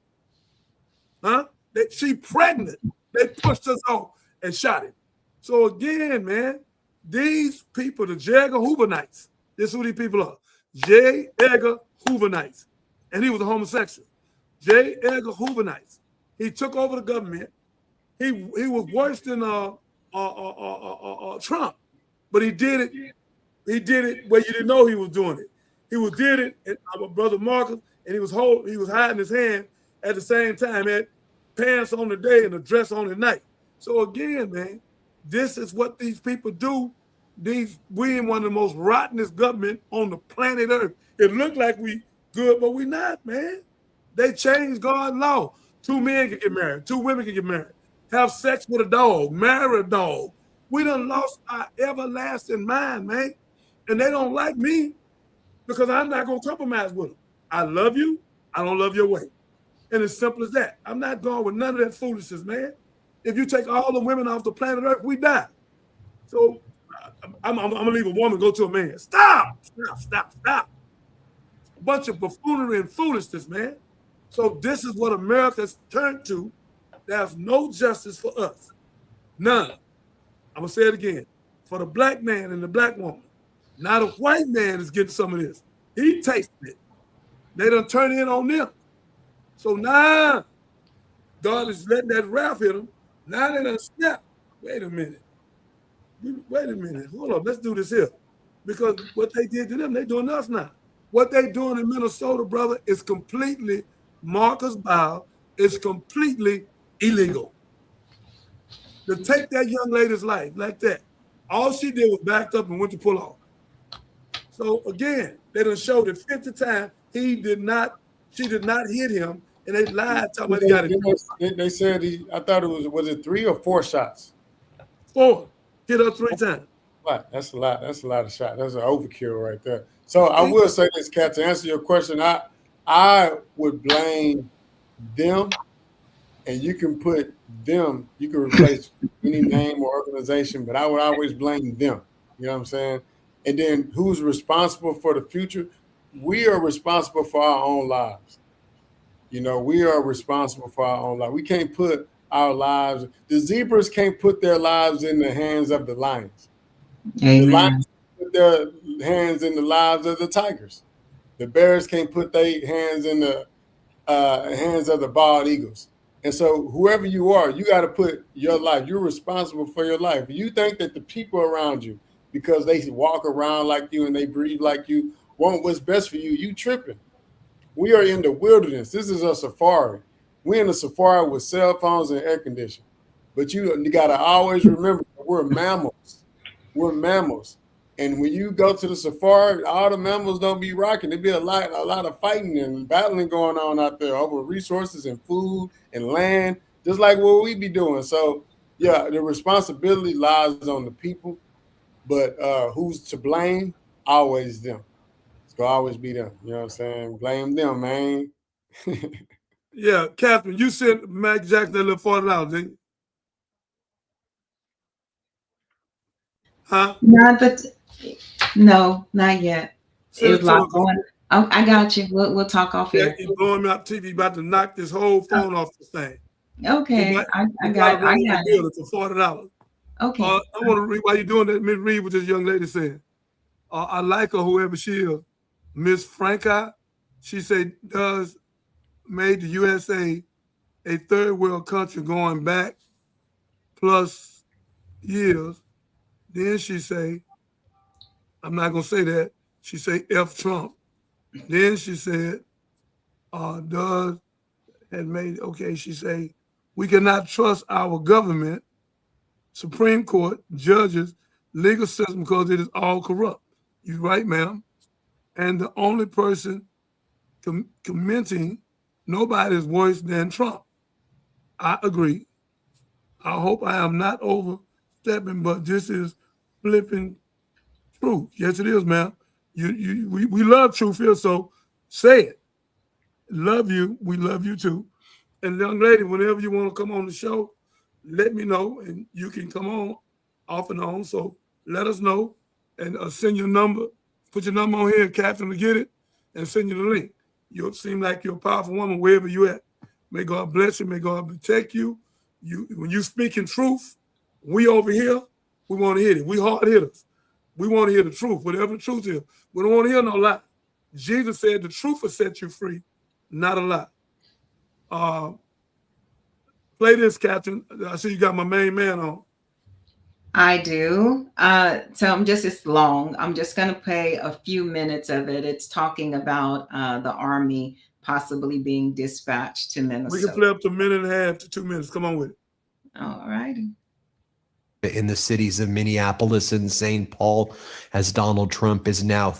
Speaker 5: Huh? She pregnant. They pushed us off and shot him. So again, man, these people, the J. Edgar Hooverites, this is who these people are. J. Edgar Hooverites. And he was a homosexual. J. Edgar Hooverites. He took over the government. He was worse than Trump, but he did it. He did it where you didn't know he was doing it. He did it, and our brother Marcus, and he was hiding his hand at the same time, had pants on the day and a dress on the night. So again, man, this is what these people do. We in one of the most rottenest government on the planet Earth. It looked like we good, but we not, man. They changed God's law. 2 men can get married, 2 women can get married, have sex with a dog, marry a dog. We done lost our everlasting mind, man. And they don't like me because I'm not going to compromise with them. I love you. I don't love your way. And it's simple as that. I'm not going with none of that foolishness, man. If you take all the women off the planet Earth, we die. So I'm going to leave a woman, go to a man. Stop. A bunch of buffoonery and foolishness, man. So this is what America's turned to. There's no justice for us. None. I'm going to say it again. For the black man and the black woman. Now the white man is getting some of this. He tasted it. They done turn in on them. So now God is letting that wrath hit them. Now they done snap. Wait a minute. Hold on. Let's do this here. Because what they did to them, they doing us now. What they doing in Minnesota, brother, is completely Marcus Bow. Is completely illegal. To take that young lady's life like that, all she did was backed up and went to pull off. So again, they done showed it 50 times. She did not hit him, and they lied. Talking about he got it.
Speaker 6: They said I thought it was it 3 or 4 shots?
Speaker 5: 4. Hit her 3 times.
Speaker 6: That's a lot. That's a lot of shots. That's an overkill right there. So I will say this, Kat, to answer your question, I would blame them, and you can put them, you can replace any name or organization, but I would always blame them. You know what I'm saying? And then who's responsible for the future? We are responsible for our own lives. You know, we are responsible for our own lives. We can't put our lives, the zebras can't put their lives in the hands of the lions.
Speaker 7: Amen.
Speaker 6: The lions put their hands in the lives of the tigers. The bears can't put their hands in the hands of the bald eagles. And so whoever you are, you got to put your life, you're responsible for your life. You think that the people around you, because they walk around like you and they breathe like you, want what's best for you, you tripping. We are in the wilderness. This is a safari. We're in a safari with cell phones and air conditioning. But you got to always remember we're mammals. We're mammals. And when you go to the safari, all the mammals don't be rocking. There be a lot of fighting and battling going on out there over resources and food and land, just like what we be doing. So, yeah, the responsibility lies on the people, but who's to blame? Always them. gonna always be them. You know what I'm saying? Blame them, man.
Speaker 5: Yeah, Catherine, you sent Mac Jackson that little $40, didn't you? Huh?
Speaker 7: Not that. No, not yet.
Speaker 5: Send
Speaker 7: It's
Speaker 5: it to
Speaker 7: like
Speaker 5: him.
Speaker 7: going. Oh, I got you. We'll talk off
Speaker 5: Yeah,
Speaker 7: here.
Speaker 5: he's blowing me up TV, about to knock this whole phone off the thing.
Speaker 7: Okay, I
Speaker 5: You
Speaker 7: got
Speaker 5: gotta run in the
Speaker 7: it.
Speaker 5: building for $40.
Speaker 7: Okay.
Speaker 5: I want to read, while you're doing that, let me read what this young lady said. I like her, whoever she is. Miss Franca, she said, does made the USA a third world country going back plus years. Then she say, I'm not gonna say that. She say F Trump. Then she said, does had made, okay, she say, we cannot trust our government, Supreme Court, judges, legal system, because it is all corrupt. You're right, ma'am. And the only person commenting, nobody is worse than Trump. I agree. I hope I am not overstepping, but this is flipping truth. Yes, it is, ma'am. We love truth here, so say it. Love you. We love you too. And young lady, whenever you want to come on the show, let me know, and you can come on off and on. So let us know, and send your number. Put your number on here, Catherine, to get it, and send you the link. You'll seem like you're a powerful woman wherever you at. May God bless you. May God protect you. When you speak in truth, we over here, we want to hear it. We hard hitters. We want to hear the truth, whatever the truth is. We don't want to hear no lie. Jesus said the truth will set you free, not a lie. Play this, Captain. I see you got my main man on.
Speaker 7: I do. So it's long. I'm just going to play a few minutes of it. It's talking about the Army possibly being dispatched to Minnesota.
Speaker 5: We can play up to a minute and a half to 2 minutes. Come on with it.
Speaker 7: All righty.
Speaker 9: In the cities of Minneapolis and St. Paul, as Donald Trump is now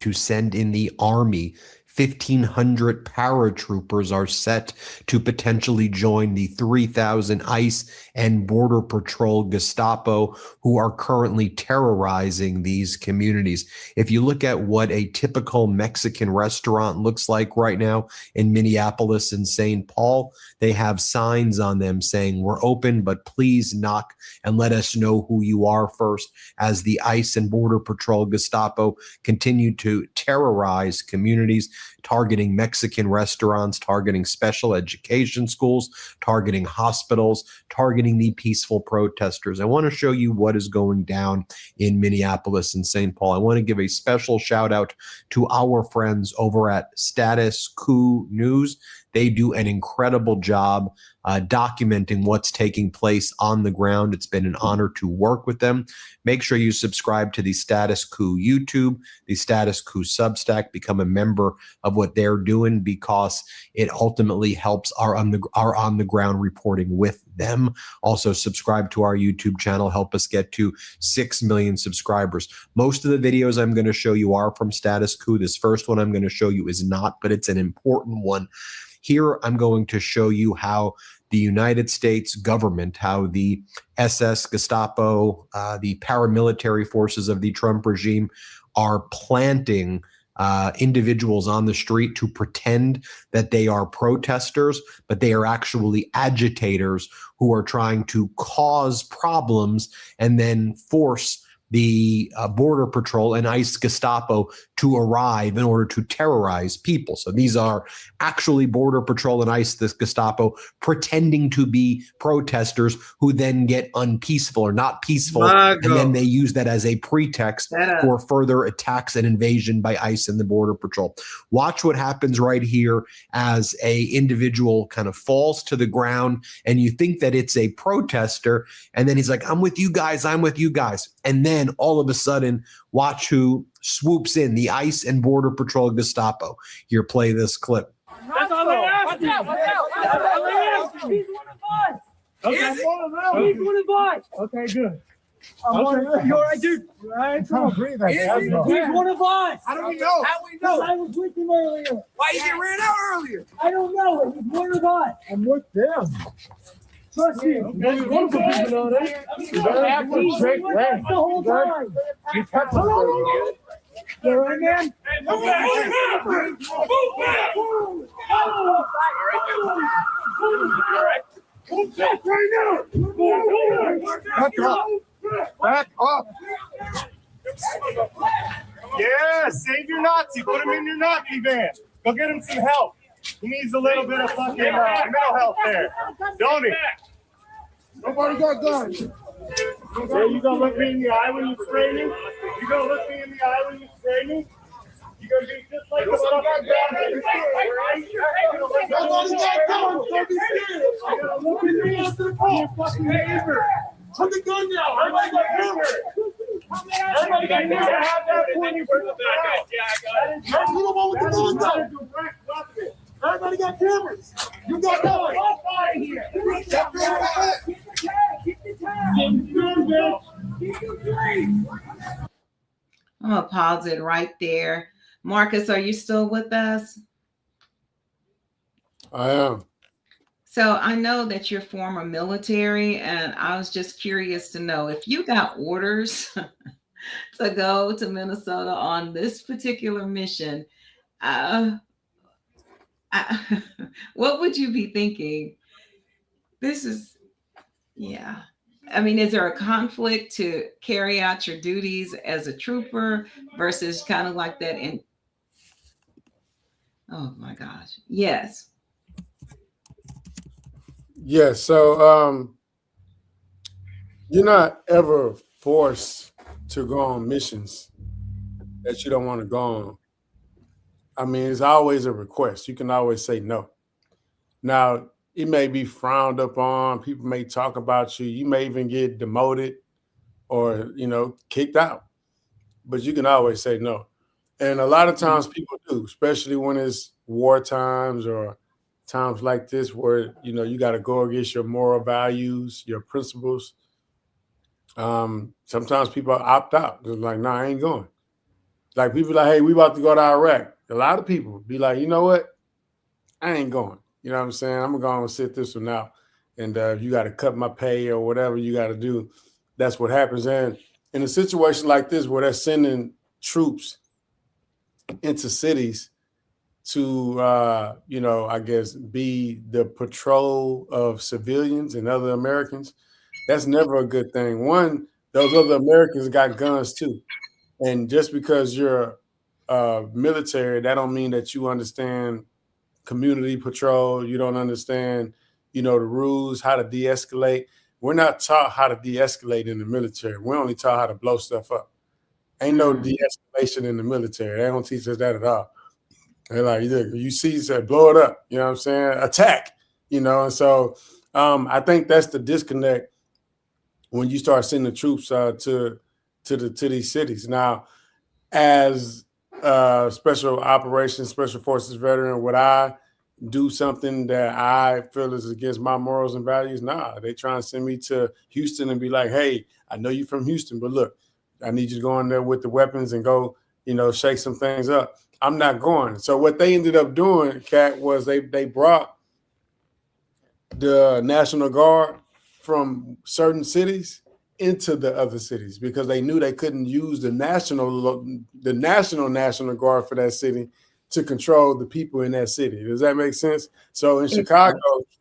Speaker 9: to send in the Army. 1,500 paratroopers are set to potentially join the 3,000 ICE and Border Patrol Gestapo who are currently terrorizing these communities. If you look at what a typical Mexican restaurant looks like right now in Minneapolis and St. Paul, they have signs on them saying, "We're open, but please knock and let us know who you are first," as the ICE and Border Patrol Gestapo continue to terrorize communities, targeting Mexican restaurants, targeting special education schools, targeting hospitals, targeting the peaceful protesters. I want to show you what is going down in Minneapolis and St. Paul. I want to give a special shout out to our friends over at Status Quo News. They do an incredible job documenting what's taking place on the ground. It's been an honor to work with them. Make sure you subscribe to the Status Quo YouTube, the Status Quo Substack, become a member of what they're doing, because it ultimately helps our on the ground reporting with them. Also subscribe to our YouTube channel, help us get to 6 million subscribers. Most of the videos I'm going to show you are from Status Quo. This first one I'm going to show you is not, but it's an important one. Here, I'm going to show you how the United States government, how the SS, Gestapo, the paramilitary forces of the Trump regime are planting individuals on the street to pretend that they are protesters, but they are actually agitators who are trying to cause problems and then force the Border Patrol and ICE Gestapo to arrive in order to terrorize people. So these are actually Border Patrol and ICE Gestapo pretending to be protesters who then get unpeaceful or not peaceful, and then they use that as a pretext for further attacks and invasion by ICE and the Border Patrol. Watch what happens right here as a individual kind of falls to the ground, and you think that it's a protester, and then he's like, "I'm with you guys, I'm with you guys." And then all of a sudden, watch who swoops in, the ICE and Border Patrol Gestapo. Here, play this clip.
Speaker 10: That's all they asked. Watch out, watch out. That's all they asked. He's one of us. Okay. He's one of us. Okay, good. You all right, dude? Right. He's one of us. How do we know? How we know? I was with him earlier. Why you get ran out earlier? I don't know. He's one of us. I'm with them. Trust me. There's wonderful people on there. You have to straight way. The whole time. You kept us. You all right, man? Move back. Move back. Move back right now.
Speaker 11: Back up. Back up. Yeah, save your Nazi. Put him in your Nazi van. Go get him some help. He needs a little bit of fucking mental health there. Don't he?
Speaker 10: Nobody got guns.
Speaker 11: Yeah, you gonna look me in the eye when you spray me? You gonna look me in the eye when you spray me? You gonna be just like the fucking guy, right?
Speaker 10: Nobody got guns. Don't be scared.
Speaker 11: You gotta look at me as the fucking neighbor.
Speaker 10: Put the gun down. Everybody got cameras.
Speaker 11: Everybody got to have that when you put the back.
Speaker 10: You don't want with the gun down. Everybody got cameras. You got guns. All out of here.
Speaker 7: I'm gonna pause it right there. Marcus, are you still with us?
Speaker 6: I am.
Speaker 7: So I know that you're former military, and I was just curious to know if you got orders to go to Minnesota on this particular mission. What would you be thinking? This is, yeah. I mean, is there a conflict to carry out your duties as a trooper versus kind of like that? And oh my gosh, yes.
Speaker 6: Yes. So you're not ever forced to go on missions that you don't want to go on. I mean, it's always a request. You can always say no. Now, it may be frowned upon. People may talk about you. You may even get demoted or, kicked out. But you can always say no. And a lot of times people do, especially when it's war times or times like this where, you got to go against your moral values, your principles. Sometimes people opt out. They're like, no, I ain't going. Like people like, hey, we about to go to Iraq. A lot of people be like, you know what? I ain't going. You know what I'm saying? I'm going to go and sit this one out. And if you got to cut my pay or whatever you got to do, that's what happens. And in a situation like this where they're sending troops into cities to, I guess, be the patrol of civilians and other Americans, that's never a good thing. One, those other Americans got guns too. And just because you're military, that don't mean that you understand community patrol. You don't understand, the rules, how to de-escalate. We're not taught how to de-escalate in the military. We're only taught how to blow stuff up. Ain't no de-escalation in the military. They don't teach us that at all. They're like, you see, blow it up. You know what I'm saying? Attack. And so I think that's the disconnect when you start sending the troops to these cities. Now, as special operations, special forces veteran, would I do something that I feel is against my morals and values? Nah, they try and send me to Houston and be like, hey, I know you're from Houston, but look, I need you to go in there with the weapons and go, shake some things up. I'm not going. So what they ended up doing, Kat, was they brought the National Guard from certain cities into the other cities because they knew they couldn't use the National Guard for that city to control the people in that city. Does that make sense? So in Chicago,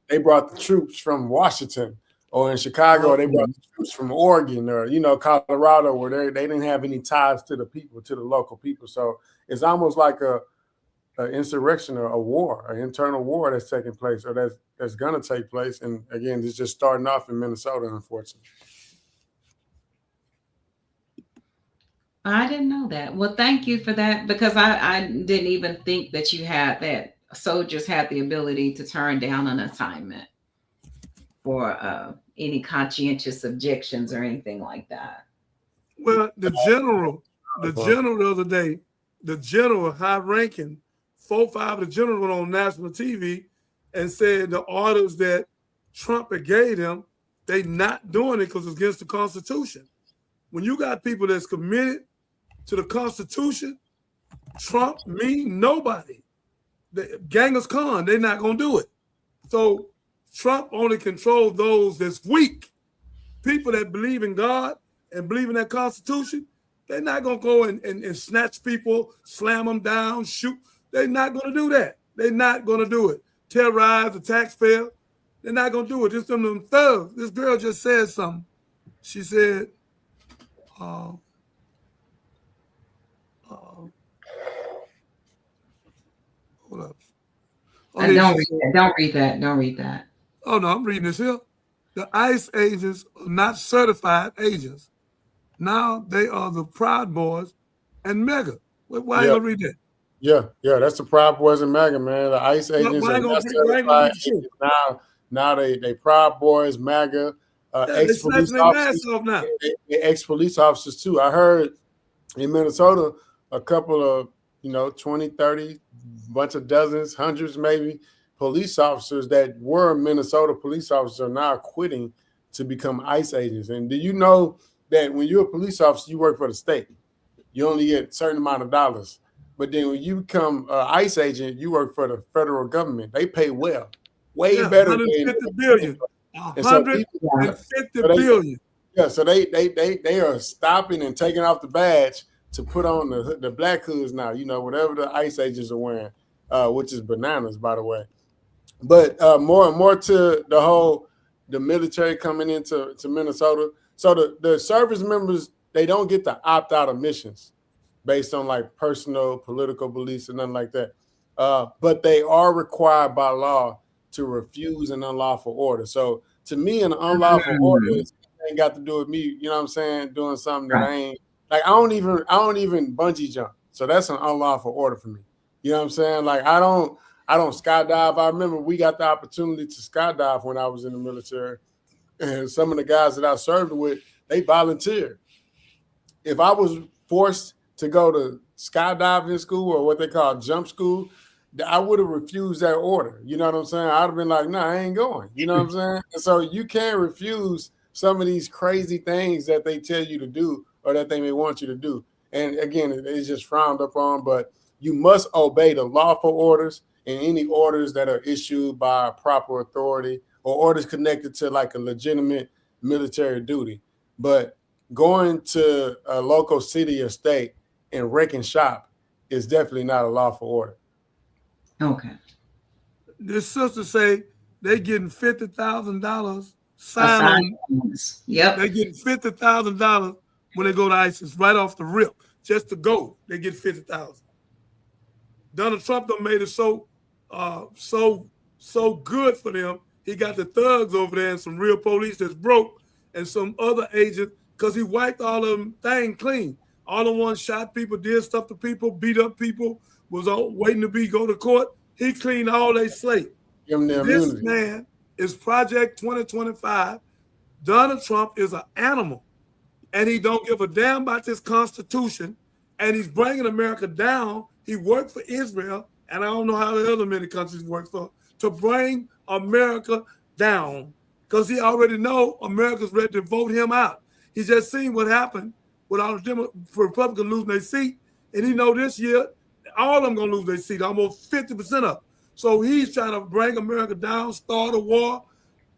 Speaker 6: they brought the troops from Washington, or in Chicago, they brought the troops from Oregon or, Colorado, where they didn't have any ties to the people, to the local people. So it's almost like a insurrection or a war, an internal war that's taking place or that's going to take place. And again, it's just starting off in Minnesota, unfortunately.
Speaker 7: I didn't know that. Well, thank you for that, because I didn't even think that soldiers had the ability to turn down an assignment for any conscientious objections or anything like that.
Speaker 5: Well, the general the other day, the general high ranking, 4-5, the general went on national TV and said the orders that Trump had gave him, they not doing it because it's against the Constitution. When you got people that's committed to the Constitution, Trump, me, nobody. Genghis Khan, they're not going to do it. So Trump only controls those that's weak. People that believe in God and believe in that Constitution, They're not going to go and snatch people, slam them down, shoot. They're not going to do that. They're not going to do it. Terrorize the taxpayer. They're not going to do it. Just them thugs. This girl just said something. She said, hold up.
Speaker 7: Okay, don't read that. Don't read that. Don't read that.
Speaker 5: Oh, no, I'm reading this here. The ICE agents are not certified agents. Now they are the Proud Boys and Mega. Why you gonna read that?
Speaker 6: Yeah, that's the Proud Boys and Mega, man. The ICE agents are not certified agents. Now they Proud Boys, MAGA, ex-police officers. Ex-police officers too. I heard in Minnesota a couple of 20, 30, bunch of dozens, hundreds maybe, police officers that were Minnesota police officers are now quitting to become ICE agents. And do you know that when you're a police officer, you work for the state? You only get a certain amount of dollars. But then when you become an ICE agent, you work for the federal government. They pay well, way better than
Speaker 5: 150 billion. 150 billion.
Speaker 6: Yeah, so they are stopping and taking off the badge to put on the black hoods now, whatever the ICE agents are wearing, which is bananas, by the way. But more and more to the military coming into Minnesota. So the service members, they don't get to opt out of missions based on like personal political beliefs and nothing like that. But they are required by law to refuse an unlawful order. So to me, an unlawful order ain't got to do with me, you know what I'm saying, doing something that I ain't like. I don't even bungee jump. So that's an unlawful order for me. You know what I'm saying? Like I don't skydive. I remember we got the opportunity to skydive when I was in the military. And some of the guys that I served with, they volunteered. If I was forced to go to skydiving school or what they call jump school, I would have refused that order. You know what I'm saying? I'd have been like, no, I ain't going. You know what I'm saying? And so you can't refuse some of these crazy things that they tell you to do or that they may want you to do. And again, it's just frowned upon, but you must obey the lawful orders and any orders that are issued by proper authority or orders connected to like a legitimate military duty. But going to a local city or state and wrecking shop is definitely not a lawful order.
Speaker 7: Okay.
Speaker 5: This sister say they getting $50,000 sign on.
Speaker 7: Yep.
Speaker 5: They getting $50,000 when they go to ISIS right off the rip. Just to go, they get $50,000. Donald Trump done made it so good for them. He got the thugs over there and some real police that's broke and some other agents because he wiped all of them thing clean. All the ones shot people, did stuff to people, beat up people, was all waiting to go to court. He cleaned all their slate. This man is Project 2025. Donald Trump is an animal, and he don't give a damn about this Constitution, and he's bringing America down. He worked for Israel, and I don't know how the other many countries work for, to bring America down because he already know America's ready to vote him out. He just seen what happened with all the Republicans losing their seat, and he know this year all of them gonna lose their seat, almost 50% of them. So he's trying to bring America down, start a war,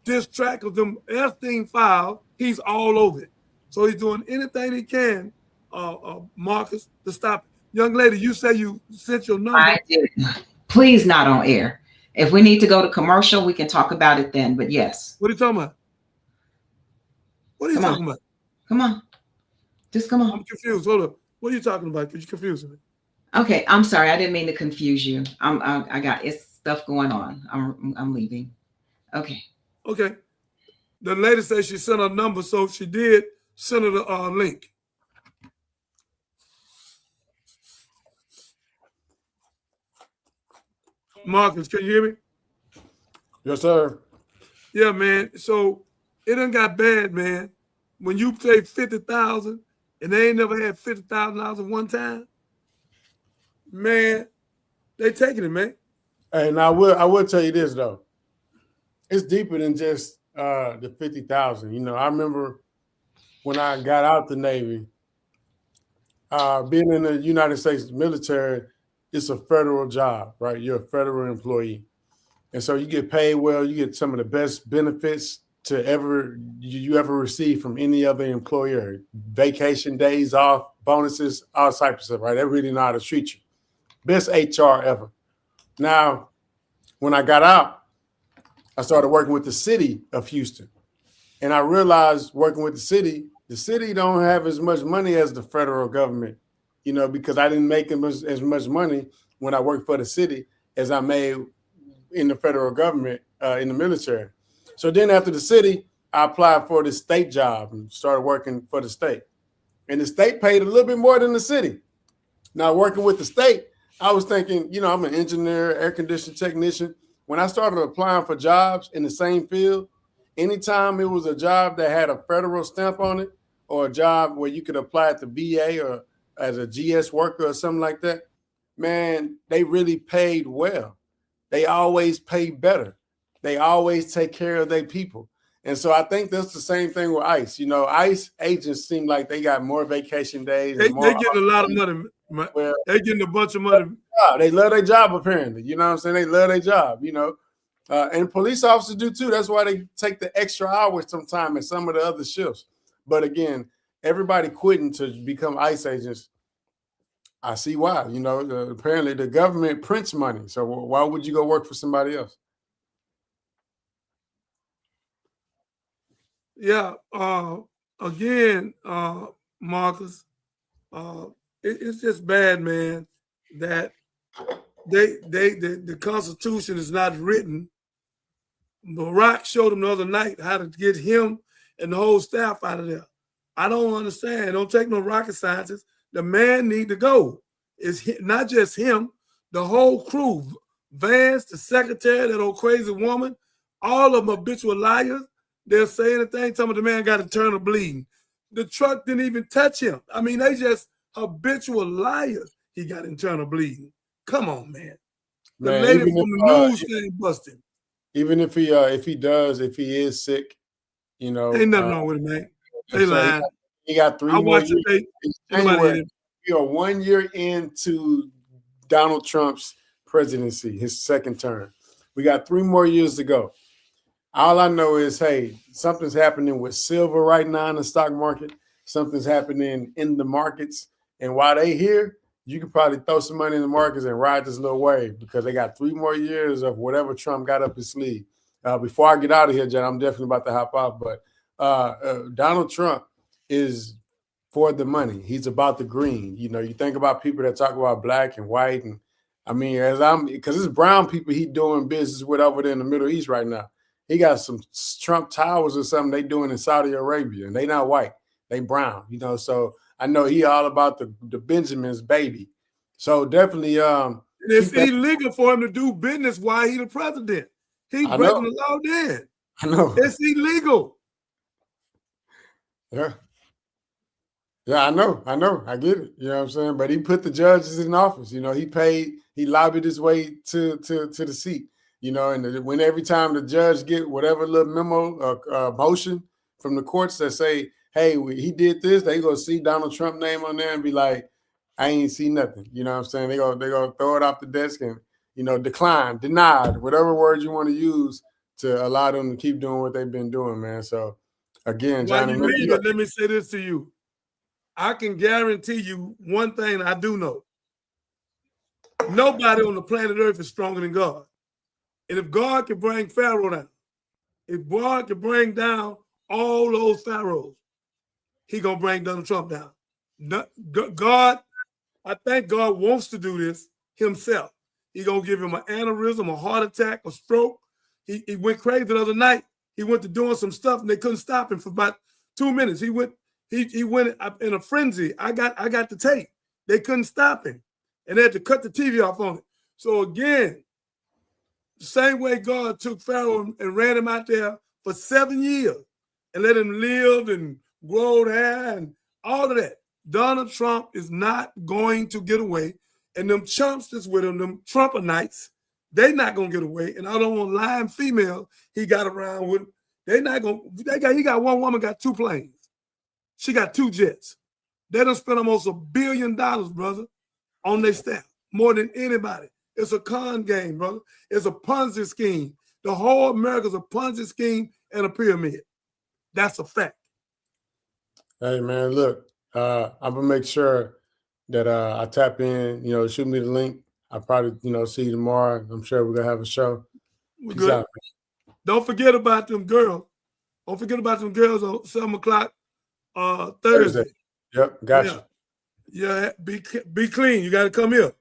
Speaker 5: distract of them Epstein files. He's all over it. So he's doing anything he can, Marcus, to stop it. Young lady, you say you sent your number.
Speaker 7: I did. Please not on air. If we need to go to commercial, we can talk about it then. But yes.
Speaker 5: What are you talking about? What are you talking about?
Speaker 7: Come on. Just come on.
Speaker 5: I'm confused. Hold up. What are you talking about? Because you're confusing me.
Speaker 7: Okay, I'm sorry. I didn't mean to confuse you. I got stuff going on. I'm leaving. Okay.
Speaker 5: Okay. The lady said she sent her number, so if she did, send her the link. Marcus, can you hear me?
Speaker 6: Yes, sir.
Speaker 5: Yeah, man. So it done got bad, man. When you pay $50,000 and they ain't never had $50,000 at one time, man, they taking it, man.
Speaker 6: And I will tell you this though, it's deeper than just the 50,000. You know, I remember when I got out the Navy, being in the United States military, it's a federal job, right? You're a federal employee. And so you get paid well, you get some of the best benefits to you ever receive from any other employer. Vacation days off, bonuses, all types of stuff, right? They really know how to treat you. Best HR ever. Now, when I got out, I started working with the city of Houston. And I realized working with the city don't have as much money as the federal government, you know, because I didn't make as much money when I worked for the city as I made in the federal government, in the military. So then after the city, I applied for the state job and started working for the state. And the state paid a little bit more than the city. Now, working with the state, I was thinking, you know, I'm an engineer, air conditioning technician. When I started applying for jobs in the same field, anytime it was a job that had a federal stamp on it, or a job where you could apply at the VA or as a GS worker or something like that, man, they really paid well. They always pay better. They always take care of their people. And so I think that's the same thing with ICE. You know, ICE agents seem like they got more vacation days.
Speaker 5: They're getting a lot of money.
Speaker 6: Well,
Speaker 5: they're getting a bunch of money.
Speaker 6: They love their job, apparently. You know what I'm saying? They love their job, you know. And police officers do too. That's why they take the extra hours sometimes in some of the other shifts. But again, everybody quitting to become ICE agents. I see why. You know, apparently the government prints money. So why would you go work for somebody else?
Speaker 5: Yeah. Again, Marcus, it's just bad, man, that the Constitution is not written. Barack showed them the other night how to get him and the whole staff out of there. I don't understand. Don't take no rocket scientists. The man need to go. It's not just him, the whole crew. Vance, the secretary, that old crazy woman, all of them habitual liars. They'll say anything, tell me the man got internal bleeding. The truck didn't even touch him. I mean, they just habitual liars. He got internal bleeding. Come on, man. The lady from the news thing busted.
Speaker 6: Even if he is sick, you know,
Speaker 5: ain't nothing wrong with him, man. They lying.
Speaker 6: He got 3 more years. We are 1 year into Donald Trump's presidency, his second term. We got 3 more years to go. All I know is, hey, something's happening with silver right now in the stock market. Something's happening in the markets. And while they here, you can probably throw some money in the markets and ride this little wave because they got 3 more years of whatever Trump got up his sleeve. Before I get out of here, Jen, I'm definitely about to hop off. But Donald Trump is for the money. He's about the green. You know, you think about people that talk about black and white. And I mean, because it's brown people he doing business with over there in the Middle East right now. He got some Trump towers or something they doing in Saudi Arabia, and they not white, they brown, you know. So I know he all about the Benjamin's baby. So definitely,
Speaker 5: it's illegal for him to do business while he the president. He's breaking the law then.
Speaker 6: I know.
Speaker 5: It's illegal.
Speaker 6: Yeah. Yeah, I know. I get it. You know what I'm saying? But he put the judges in office. You know, he lobbied his way to the seat. You know, and when every time the judge get whatever little memo or motion from the courts that say, hey, he did this, they go see Donald Trump name on there and be like, I ain't see nothing. You know what I'm saying? They go throw it off the desk and, you know, decline, denied, whatever word you want to use to allow them to keep doing what they've been doing, man. So again, Johnny,
Speaker 5: let me say this to you. I can guarantee you one thing I do know. Nobody on the planet Earth is stronger than God. And if God can bring Pharaoh down, if God can bring down all those pharaohs, he going to bring Donald Trump down. God, I think God wants to do this himself. He going to give him an aneurysm, a heart attack, a stroke. He went crazy the other night. He went to doing some stuff and they couldn't stop him for about 2 minutes. He went in a frenzy. I got the tape. They couldn't stop him. And they had to cut the TV off on it. So again, the same way God took Pharaoh and ran him out there for 7 years and let him live and grow hair and all of that. Donald Trump is not going to get away. And them chumps that's with him, them Trumpanites, they not going to get away. And I don't want lying female he got around with. They not going to, he got one woman, got 2 planes. She got 2 jets. They done spent almost $1 billion, brother, on their staff, more than anybody. It's a con game, brother. It's a Ponzi scheme. The whole America's a Ponzi scheme and a pyramid. That's a fact.
Speaker 6: Hey man, look, I'm gonna make sure that I tap in. You know, shoot me the link. I'll probably, you know, see you tomorrow. I'm sure we're gonna have a show.
Speaker 5: We're
Speaker 6: Peace
Speaker 5: good.
Speaker 6: out.
Speaker 5: Don't forget about them girls. Don't forget about them girls on 7 o'clock Thursday.
Speaker 6: Yep, got you.
Speaker 5: Yeah, be clean. You got to come here.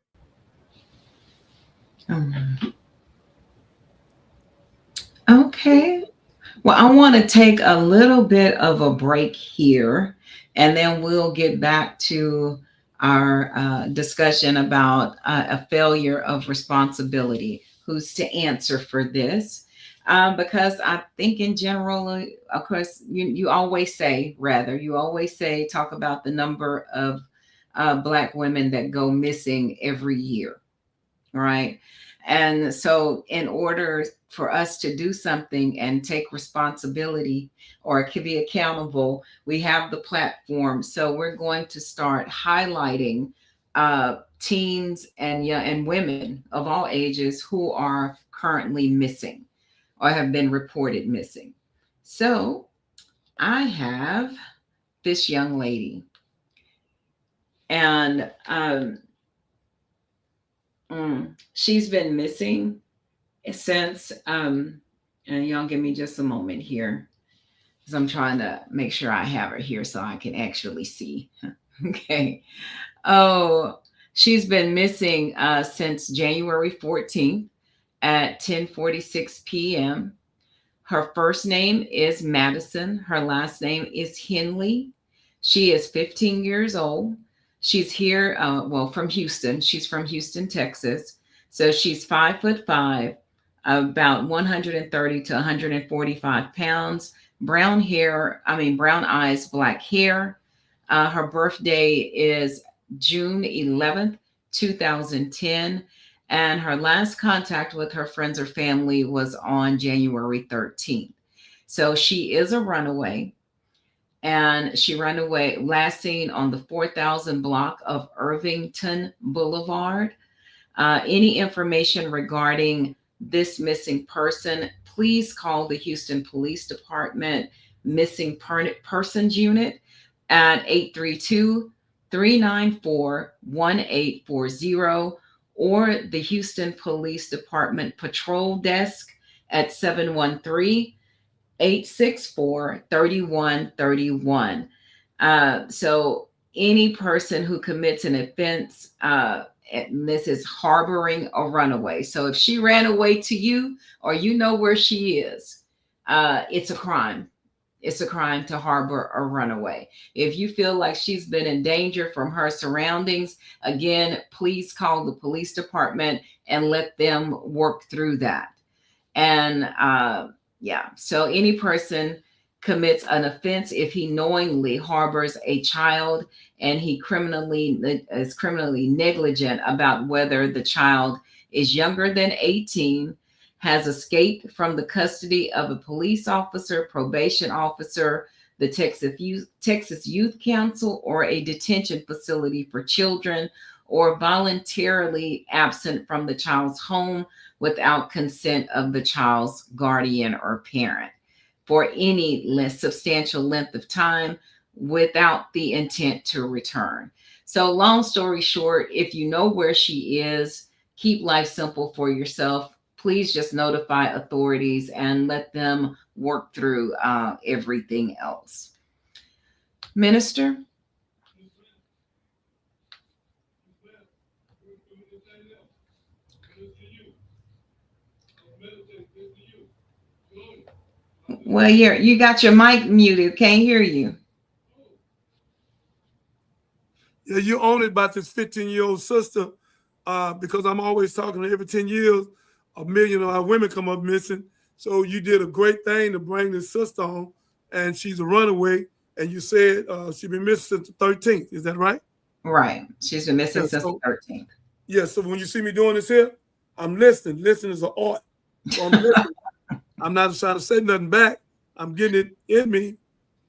Speaker 7: Okay. Well, I want to take a little bit of a break here, and then we'll get back to our discussion about a failure of responsibility. Who's to answer for this? Because I think in general, of course, you always say, talk about the number of Black women that go missing every year, right? And so, in order for us to do something and take responsibility or to be accountable, we have the platform. So, we're going to start highlighting teens and women of all ages who are currently missing or have been reported missing. So, I have this young lady, and she's been missing since and y'all give me just a moment here because I'm trying to make sure I have her here so I can actually see. Okay. Oh, she's been missing since January 14th at 10:46 p.m. Her first name is Madison. Her last name is Henley. She is 15 years old. She's here, from Houston. She's from Houston, Texas. So she's 5'5", about 130 to 145 pounds, brown eyes, black hair. Her birthday is June 11th, 2010. And her last contact with her friends or family was on January 13th. So she is a runaway. And she ran away last seen on the 4000 block of Irvington Boulevard. Any information regarding this missing person, please call the Houston Police Department Missing Persons Unit at 832-394-1840 or the Houston Police Department Patrol Desk at 713-864-3131. So any person who commits an offense, this is harboring a runaway. So if she ran away to you or you know where she is, it's a crime. It's a crime to harbor a runaway. If you feel like she's been in danger from her surroundings, again, please call the police department and let them work through that. And so any person commits an offense if he knowingly harbors a child and he is criminally negligent about whether the child is younger than 18, has escaped from the custody of a police officer, probation officer, the Texas Youth Council, or a detention facility for children, or voluntarily absent from the child's home without consent of the child's guardian or parent for any substantial length of time without the intent to return. So long story short, if you know where she is, keep life simple for yourself. Please just notify authorities and let them work through everything else. Minister? Well, you got your mic muted. Can't hear you.
Speaker 5: Yeah, you own it about this 15-year-old sister because I'm always talking to every 10 years, a million of our women come up missing. So you did a great thing to bring this sister home, and she's a runaway. And you said she's been missing since the 13th. Is that right?
Speaker 7: Right. She's been missing since the 13th.
Speaker 5: Yeah, so when you see me doing this here, I'm listening. Listening is an art. So I'm listening. I'm not trying to say nothing back. I'm getting it in me.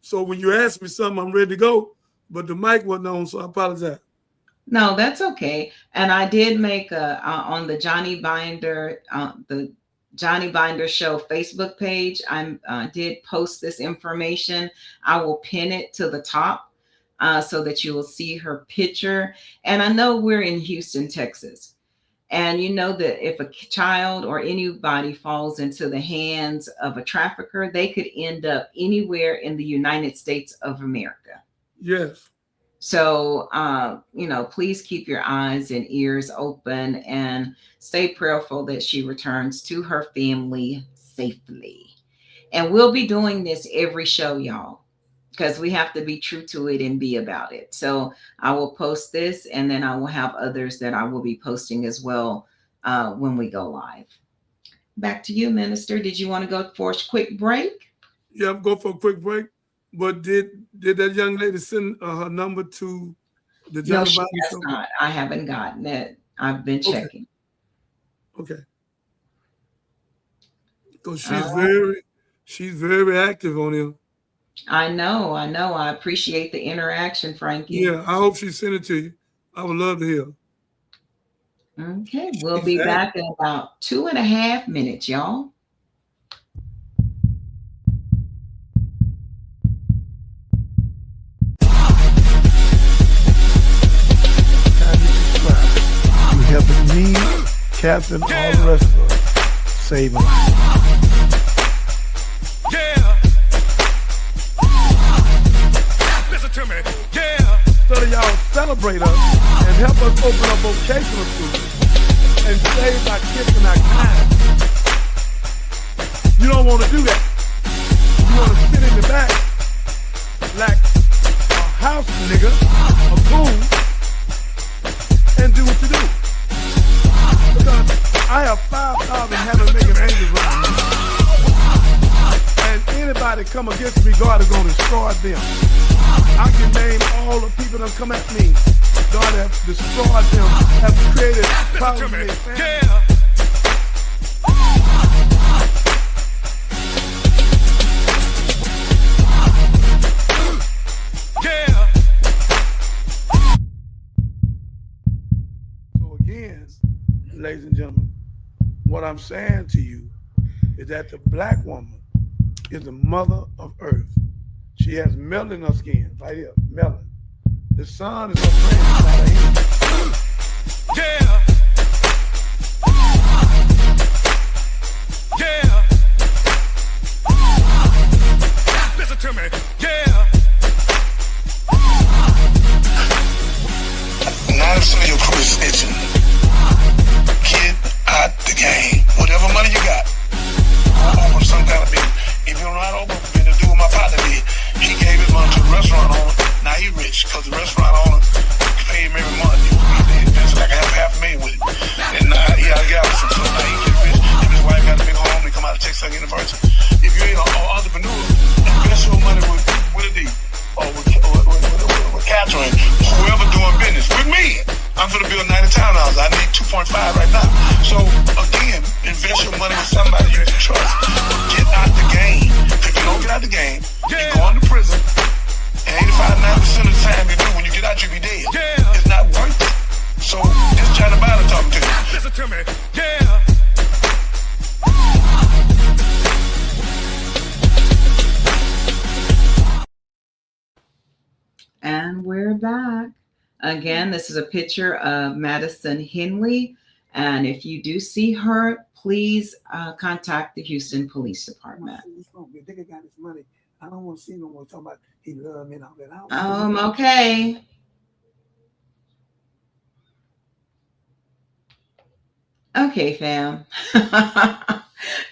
Speaker 5: So when you ask me something, I'm ready to go. But the mic wasn't on, so I apologize.
Speaker 7: No, that's okay. And I did make on the Johnny Binder, the Johnny Binder Show Facebook page. I did post this information. I will pin it to the top so that you will see her picture. And I know we're in Houston, Texas. And you know that if a child or anybody falls into the hands of a trafficker, they could end up anywhere in the United States of America.
Speaker 5: Yes.
Speaker 7: So, please keep your eyes and ears open and stay prayerful that she returns to her family safely. And we'll be doing this every show, y'all, because we have to be true to it and be about it. So I will post this, and then I will have others that I will be posting as well when we go live. Back to you, Minister. Did you want to go for a quick break?
Speaker 5: Yeah, go for a quick break. But did that young lady send her number to the Johnny
Speaker 7: No, she
Speaker 5: Binder
Speaker 7: has
Speaker 5: Show?
Speaker 7: not. I haven't gotten it. I've been checking.
Speaker 5: Okay. Because she's very active on here.
Speaker 7: I know. I appreciate the interaction, Frankie.
Speaker 5: Yeah, I hope she sent it to you. I would love to hear.
Speaker 7: Okay, we'll be back in about 2.5 minutes, y'all.
Speaker 8: You helping me, Captain, all the rest of us, save lives.
Speaker 11: Listen to me. Yeah.
Speaker 8: So y'all celebrate us and help us open up vocational schools and save our kids and our kind. You don't want to do that. You want to sit in the back like a house nigga, a fool, and do what you do. Because I have 5,000 heaven-making angels around me. And anybody come against me, God is going to destroy them. I can name all the people that come at me. God has destroyed them, have created problems in their family.
Speaker 11: Yeah.
Speaker 8: So again, ladies and gentlemen, what I'm saying to you is that the black woman is the mother of earth. She has melanin in her skin, right here, melanin. The sun is her friend, it's not her enemy.
Speaker 11: Yeah. Yeah. Listen to me. Yeah. 90% of your crew is snitching. Get out the game. Whatever money you got, open some kind of business. If you're not open, then to do what my partner did. He gave his money to the restaurant owner. Now he rich because the restaurant owner paid him every month. He invested like $500,000 with him. And now he out of Galveston. So now he get rich. Him and his wife got a big home. They come out of Texas University. If you ain't an entrepreneur, invest your money with a D. Or with Catherine. Whoever doing business. With me. I'm going to build 90 townhouses. I need 2.5 right now. So again, invest your money with somebody you can trust. Get out the game. If you don't get out the game, you're going to prison. And 85-90% of the time you do, when you get out, you be dead. It's not worth it. So just try to buy the talking to you. Listen to me. Yeah.
Speaker 7: And we're back. Again, this is a picture of Madison Henley. And if you do see her, please contact the Houston Police Department.
Speaker 8: Got his money. I don't want to see no more talking about he loved me and all that.
Speaker 7: Okay. Okay, fam.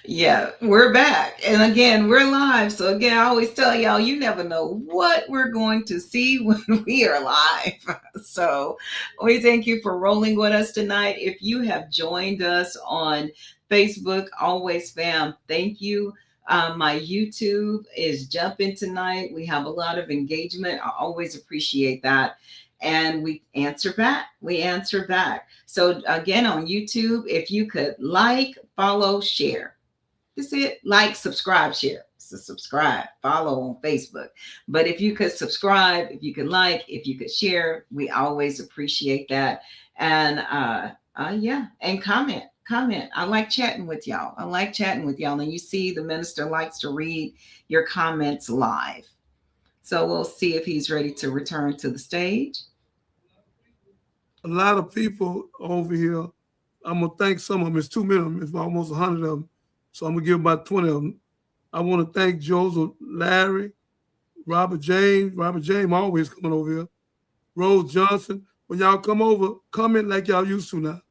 Speaker 7: Yeah, we're back. And again, we're live. So again, I always tell y'all, you never know what we're going to see when we are live. So we thank you for rolling with us tonight. If you have joined us on Facebook, always fam, thank you. My YouTube is jumping tonight. We have a lot of engagement. I always appreciate that. And we answer back. So again, on YouTube, if you could like, follow, share. That's it. Like, subscribe, share. So subscribe, follow on Facebook. But if you could subscribe, if you could like, if you could share, we always appreciate that. And and comment. comment. I like chatting with y'all. And you see the minister likes to read your comments live. So we'll see if he's ready to return to the stage.
Speaker 5: A lot of people over here, I'm going to thank some of them. It's too many of them. It's almost 100 of them. So I'm going to give about 20 of them. I want to thank Joseph, Larry, Robert James. Robert James always coming over here. Rose Johnson. When y'all come over, comment like y'all used to now.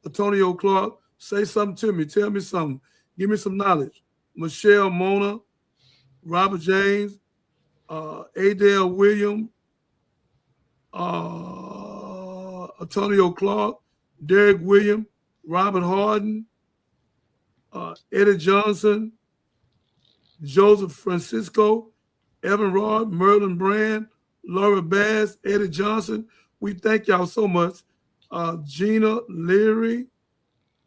Speaker 5: Antonio Clark, say something to me. Tell me something. Give me some knowledge. Michelle Mona, Robert James, Adele William, Antonio Clark, Derek William, Robert Harden, Eddie Johnson, Joseph Francisco, Evan Rod, Merlin Brand, Laura Bass, Eddie Johnson. We thank y'all so much. Gina Leary,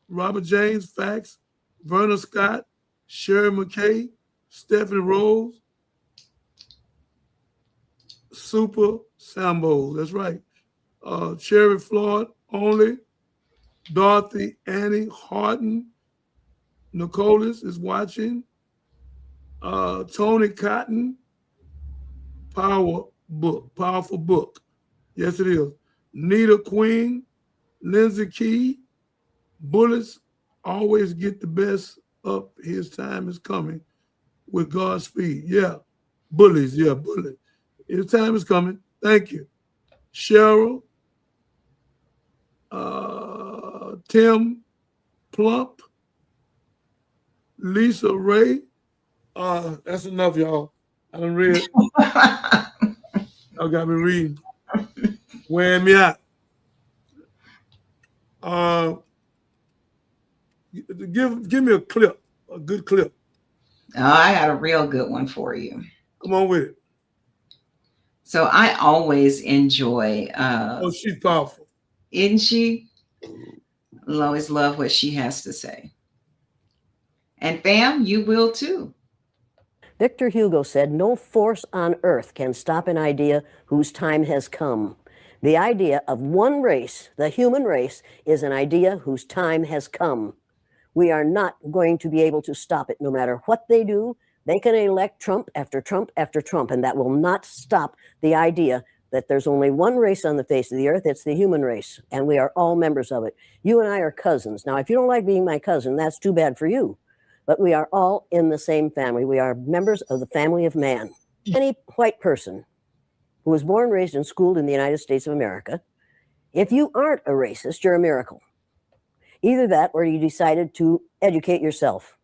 Speaker 5: Robert James Fax, Verna Scott, Sherry McKay, Stephanie Rose, Super Sambo. That's right. Cherry Floyd Only, Dorothy Annie Harden, Nicholas is watching. Tony Cotton, Powerful Book. Yes, it is. Nita Queen, Lindsay Key, Bullets always get the best up. His time is coming with God's speed. Yeah. Bullies. Yeah, bullet. His time is coming. Thank you. Cheryl, Tim Plump, Lisa Ray. That's enough, y'all. I done read. Y'all got me reading. Wearing me out. Give me a clip, a good clip.
Speaker 7: Oh, I got a real good one for you.
Speaker 5: Come on with it.
Speaker 7: So I always enjoy.
Speaker 5: Oh, she's powerful.
Speaker 7: Isn't she? I'll always love what she has to say. And fam, you will too.
Speaker 12: Victor Hugo said, "No force on earth can stop an idea whose time has come." The idea of one race, the human race, is an idea whose time has come. We are not going to be able to stop it no matter what they do. They can elect Trump after Trump after Trump, and that will not stop the idea that there's only one race on the face of the earth. It's the human race, and we are all members of it. You and I are cousins. Now, if you don't like being my cousin, that's too bad for you. But we are all in the same family. We are members of the family of man. Any white person who was born, raised, and schooled in the United States of America, if you aren't a racist, you're a miracle. Either that or you decided to educate yourself.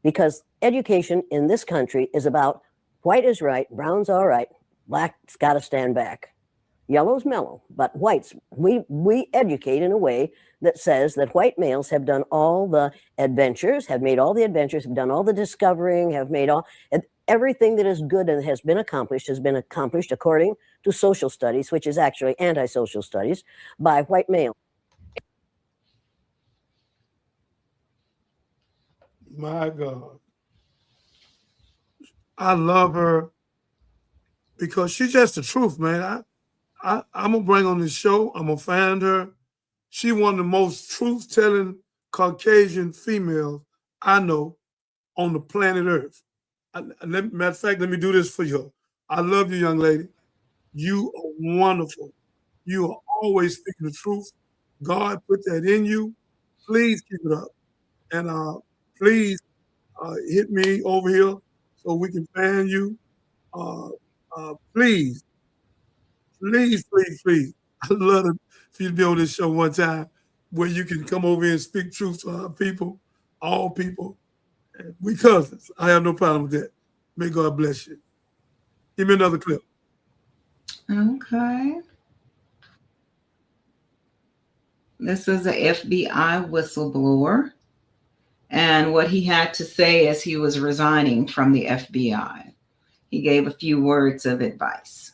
Speaker 12: Because education in this country is about white is right, brown's all right, black's got to stand back. Yellow's mellow, but whites, we educate in a way that says that white males have done all the adventures, have made all the adventures, have done all the discovering, have made all, everything that is good and has been accomplished according to social studies, which is actually anti-social studies, by white males.
Speaker 5: My God. I love her because she's just the truth, man. I'm going to bring on this show. I'm going to find her. She's one of the most truth-telling Caucasian females I know on the planet Earth. Matter of fact, let me do this for you. I love you, young lady. You are wonderful. You are always speaking the truth. God put that in you. Please keep it up. And please hit me over here so we can fan you. Please. I'd love for you to be on this show one time where you can come over here and speak truth to our people, all people. We cousins. I have no problem with that. May God bless you. Give me another clip.
Speaker 7: Okay. This is a FBI whistleblower. And what he had to say as he was resigning from the FBI. He gave a few words of advice.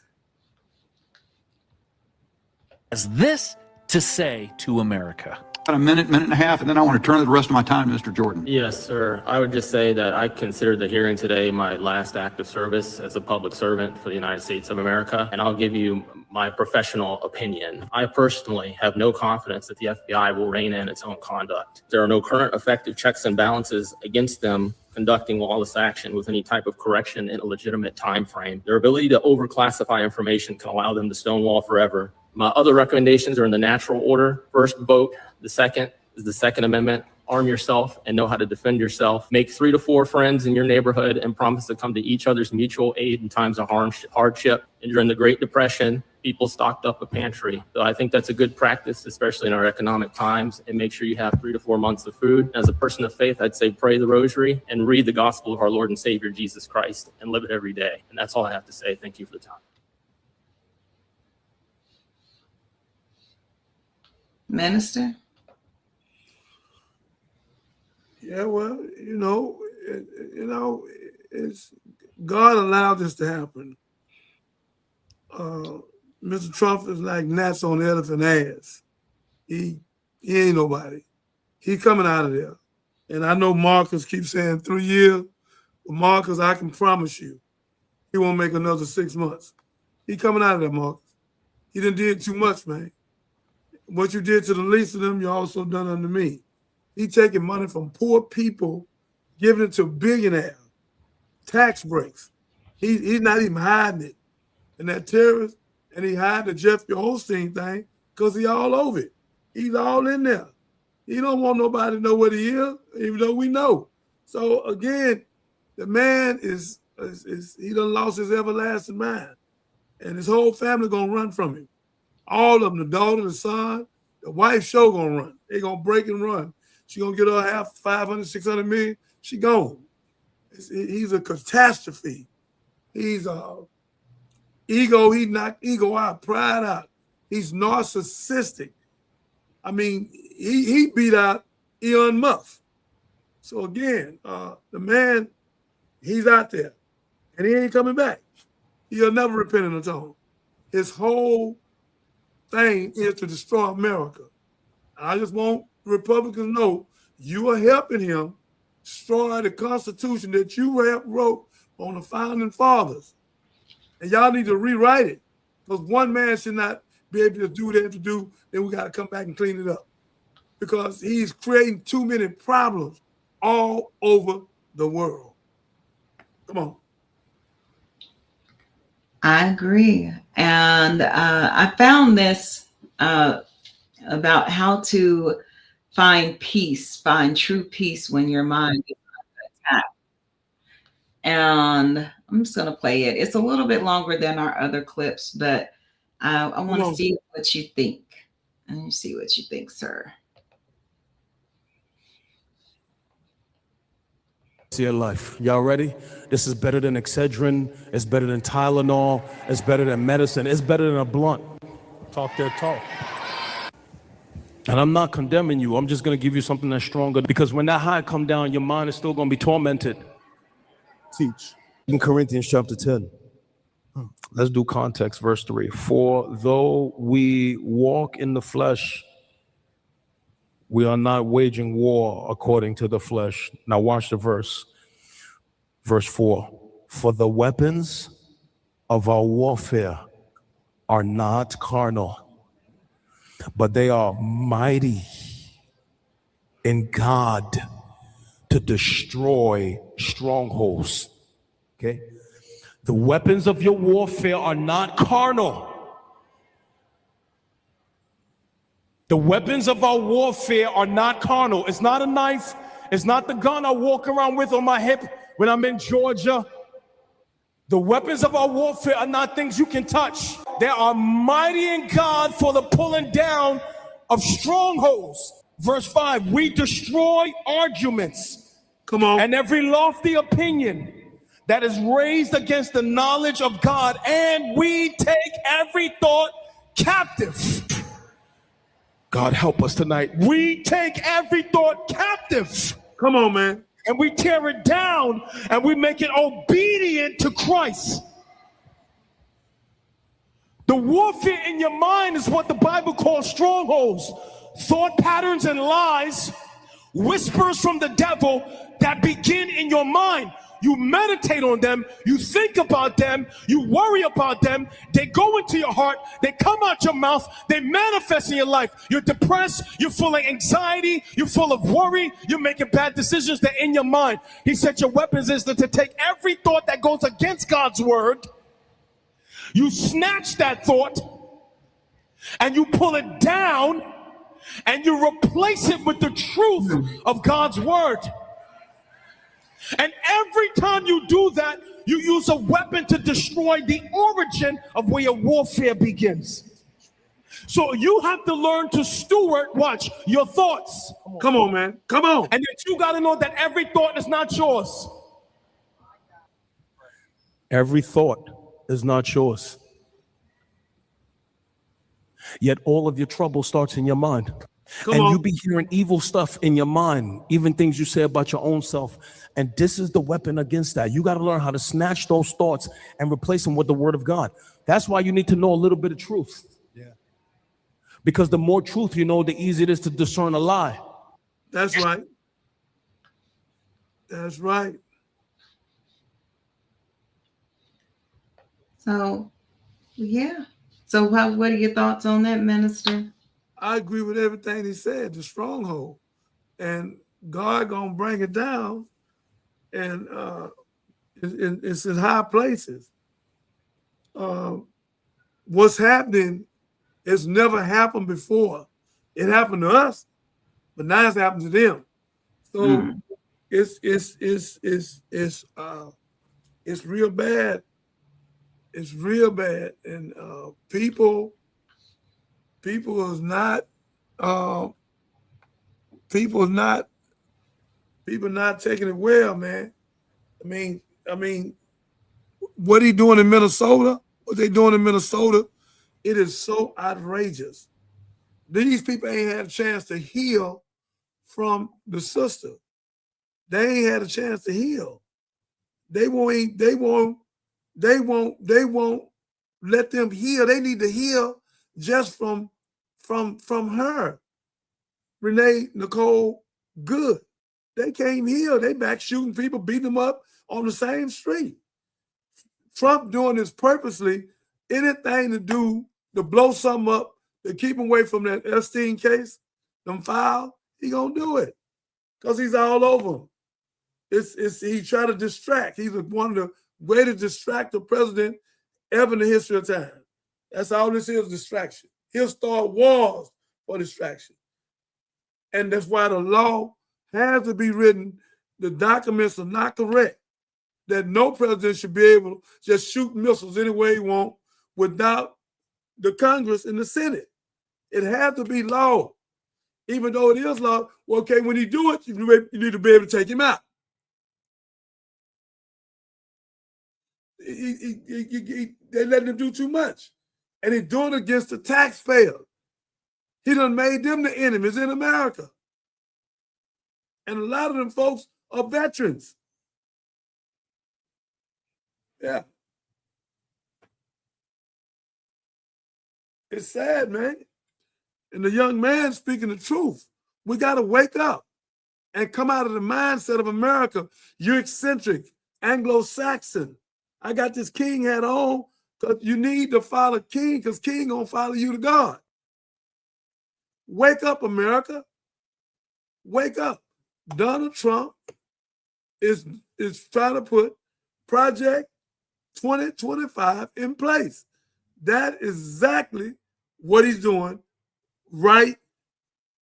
Speaker 13: As this to say to America?
Speaker 14: About a minute and a half, and then I want to turn the rest of my time to Mr. Jordan.
Speaker 15: Yes, sir. I would just say that I consider the hearing today my last act of service as a public servant for the United States of America, and I'll give you my professional opinion. I personally have no confidence that the FBI will rein in its own conduct. There are no current effective checks and balances against them conducting lawless action with any type of correction in a legitimate time frame. Their ability to overclassify information can allow them to stonewall forever. My other recommendations are in the natural order. First, vote. The second is the Second Amendment. Arm yourself and know how to defend yourself. Make 3 to 4 friends in your neighborhood and promise to come to each other's mutual aid in times of hardship. And during the Great Depression, people stocked up a pantry. So I think that's a good practice, especially in our economic times, and make sure you have 3 to 4 months of food. As a person of faith, I'd say pray the rosary and read the gospel of our Lord and Savior, Jesus Christ, and live it every day. And that's all I have to say. Thank you for the time.
Speaker 7: Minister?
Speaker 5: Yeah, well, it's God allowed this to happen. Mr. Trump is like gnats on the elephant ass. He ain't nobody. He coming out of there. And I know Marcus keeps saying 3 years. But Marcus, I can promise you, he won't make another 6 months. He coming out of there, Marcus. He done did too much, man. What you did to the least of them, you also done unto me. He taking money from poor people, giving it to billionaires, tax breaks. He's not even hiding it. And that terrorist, and he hide the Jeffrey Holstein thing because he all over it. He's all in there. He don't want nobody to know what he is, even though we know. So again, the man he done lost his everlasting mind. And his whole family gonna run from him. All of them, the daughter, the son, the wife show gonna run. They gonna break and run. She gonna get her half 500, 600 million. She gone. He's a catastrophe. He's ego. He knocked ego out, pride out. He's narcissistic. I mean, he beat out Elon Musk. So again, the man, he's out there, and he ain't coming back. He'll never repent and atone. His whole thing is to destroy America. I just want Republicans know you are helping him destroy the Constitution that you wrote on the founding fathers. And y'all need to rewrite it, because one man should not be able to do what they have to do. Then we got to come back and clean it up, because he's creating too many problems all over the world. Come on.
Speaker 7: I agree. And I found this about how to find peace, find true peace when your mind is under attack. And I'm just going to play it. It's a little bit longer than our other clips, but I want to see what you think. Let me see what you think, sir.
Speaker 16: To your life. Y'all ready? This is better than Excedrin. It's better than Tylenol. It's better than medicine. It's better than a blunt. Talk their talk. And I'm not condemning you. I'm just going to give you something that's stronger, because when that high come down, your mind is still going to be tormented. Teach. In Corinthians chapter 10. Let's do context, verse 3. For though we walk in the flesh, we are not waging war according to the flesh. Now watch the verse. Verse 4. For the weapons of our warfare are not carnal, but they are mighty in God to destroy strongholds. Okay? The weapons of your warfare are not carnal. The weapons of our warfare are not carnal. It's not a knife. It's not the gun I walk around with on my hip when I'm in Georgia. The weapons of our warfare are not things you can touch. They are mighty in God for the pulling down of strongholds. Verse 5, we destroy arguments.
Speaker 5: Come on.
Speaker 16: And every lofty opinion that is raised against the knowledge of God, and we take every thought captive. God help us tonight. We take every thought captive.
Speaker 5: Come on, man.
Speaker 16: And we tear it down and we make it obedient to Christ. The warfare in your mind is what the Bible calls strongholds, thought patterns and lies, whispers from the devil that begin in your mind. You meditate on them, you think about them, you worry about them, they go into your heart, they come out your mouth, they manifest in your life. You're depressed, you're full of anxiety, you're full of worry, you're making bad decisions. They're in your mind. He said your weapons is to take every thought that goes against God's word, you snatch that thought, and you pull it down, and you replace it with the truth of God's word. And every time you do that, you use a weapon to destroy the origin of where your warfare begins. So you have to learn to steward, watch, your thoughts.
Speaker 5: Come on, man. Come on.
Speaker 16: And that you got to know that every thought is not yours. Every thought is not yours. Yet all of your trouble starts in your mind. You be hearing evil stuff in your mind, even things you say about your own self. And this is the weapon against that. You got to learn how to snatch those thoughts and replace them with the word of God. That's why you need to know a little bit of truth. Yeah. Because the more truth you know, the easier it is to discern a lie.
Speaker 5: That's right. That's right.
Speaker 7: So, yeah. So what are your thoughts on that, Minister?
Speaker 5: I agree with everything he said, the stronghold. And God gonna bring it down, and it's in high places. What's happening has never happened before. It happened to us, but now it's happened to them. So it's real bad. It's real bad, and people is not taking it well, man. I mean, what he doing in Minnesota, what they doing in Minnesota, it is so outrageous. These people ain't had a chance to heal from the sister. They ain't had a chance to heal. They won't let them heal. They need to heal just from her, Renee Nicole Good. They can't heal. They back shooting people, beating them up on the same street. Trump doing this purposely, anything to do to blow something up, to keep him away from that Epstein case, them files, he gonna do it. Because he's all over them. He try to distract. He's one of the greatest distractor president ever in the history of time. That's all this is, distraction. He'll start wars for distraction. And that's why the law has to be written. The documents are not correct. That no president should be able to just shoot missiles any way he wants without the Congress and the Senate. It has to be law. Even though it is law, well, okay, when you do it, you need to be able to take him out. They're letting him do too much. And he's doing it against the taxpayers. He done made them the enemies in America. And a lot of them folks are veterans. Yeah. It's sad, man. And the young man speaking the truth. We got to wake up and come out of the mindset of America. You're eccentric, Anglo-Saxon. I got this king hat on because you need to follow king because king gonna follow you to God. Wake up, America. Wake up. Donald Trump is trying to put Project 2025 in place. That is exactly what he's doing right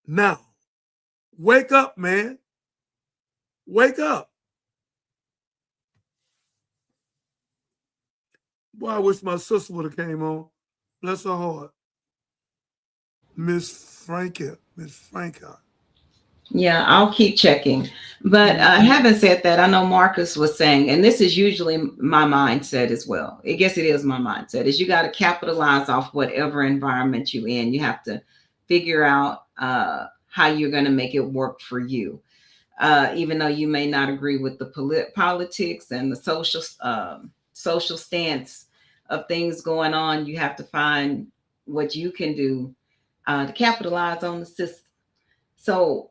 Speaker 5: now. Wake up, man. Wake up. Boy, I wish my sister would have came on. Bless her heart. Miss Franca.
Speaker 7: Yeah, I'll keep checking. But having said that, I know Marcus was saying, and this is usually my mindset as well. I guess it is my mindset, is you got to capitalize off whatever environment you're in. You have to figure out how you're going to make it work for you. Even though you may not agree with the politics and the social stance of things going on, you have to find what you can do to capitalize on the system. So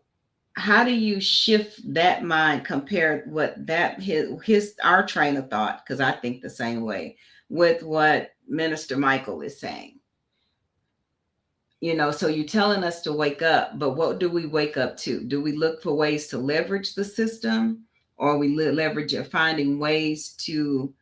Speaker 7: how do you shift that mind compared what that his our train of thought, because I think the same way, with what Minister Michael is saying? You know, so you're telling us to wake up, but what do we wake up to? Do we look for ways to leverage the system, or we leverage finding ways to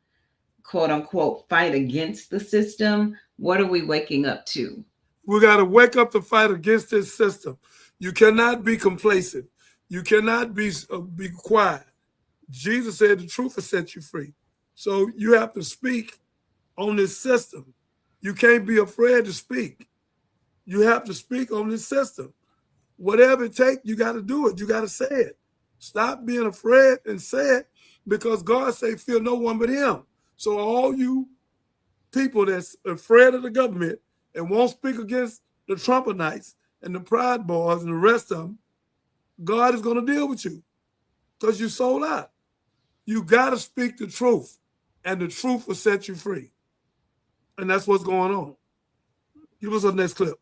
Speaker 7: quote unquote fight against the system? What are we waking up to?
Speaker 5: We got to wake up to fight against this system. You cannot be complacent. You cannot be quiet. Jesus said the truth will set you free. So you have to speak on this system. You can't be afraid to speak. You have to speak on this system. Whatever it takes, you got to do it. You got to say it. Stop being afraid and say it, because God say, fear no one but him. So all you people that's afraid of the government and won't speak against the Trumpenites and the Pride Boys and the rest of them, God is going to deal with you because you sold out. You got to speak the truth, and the truth will set you free. And that's what's going on. Give us the next clip.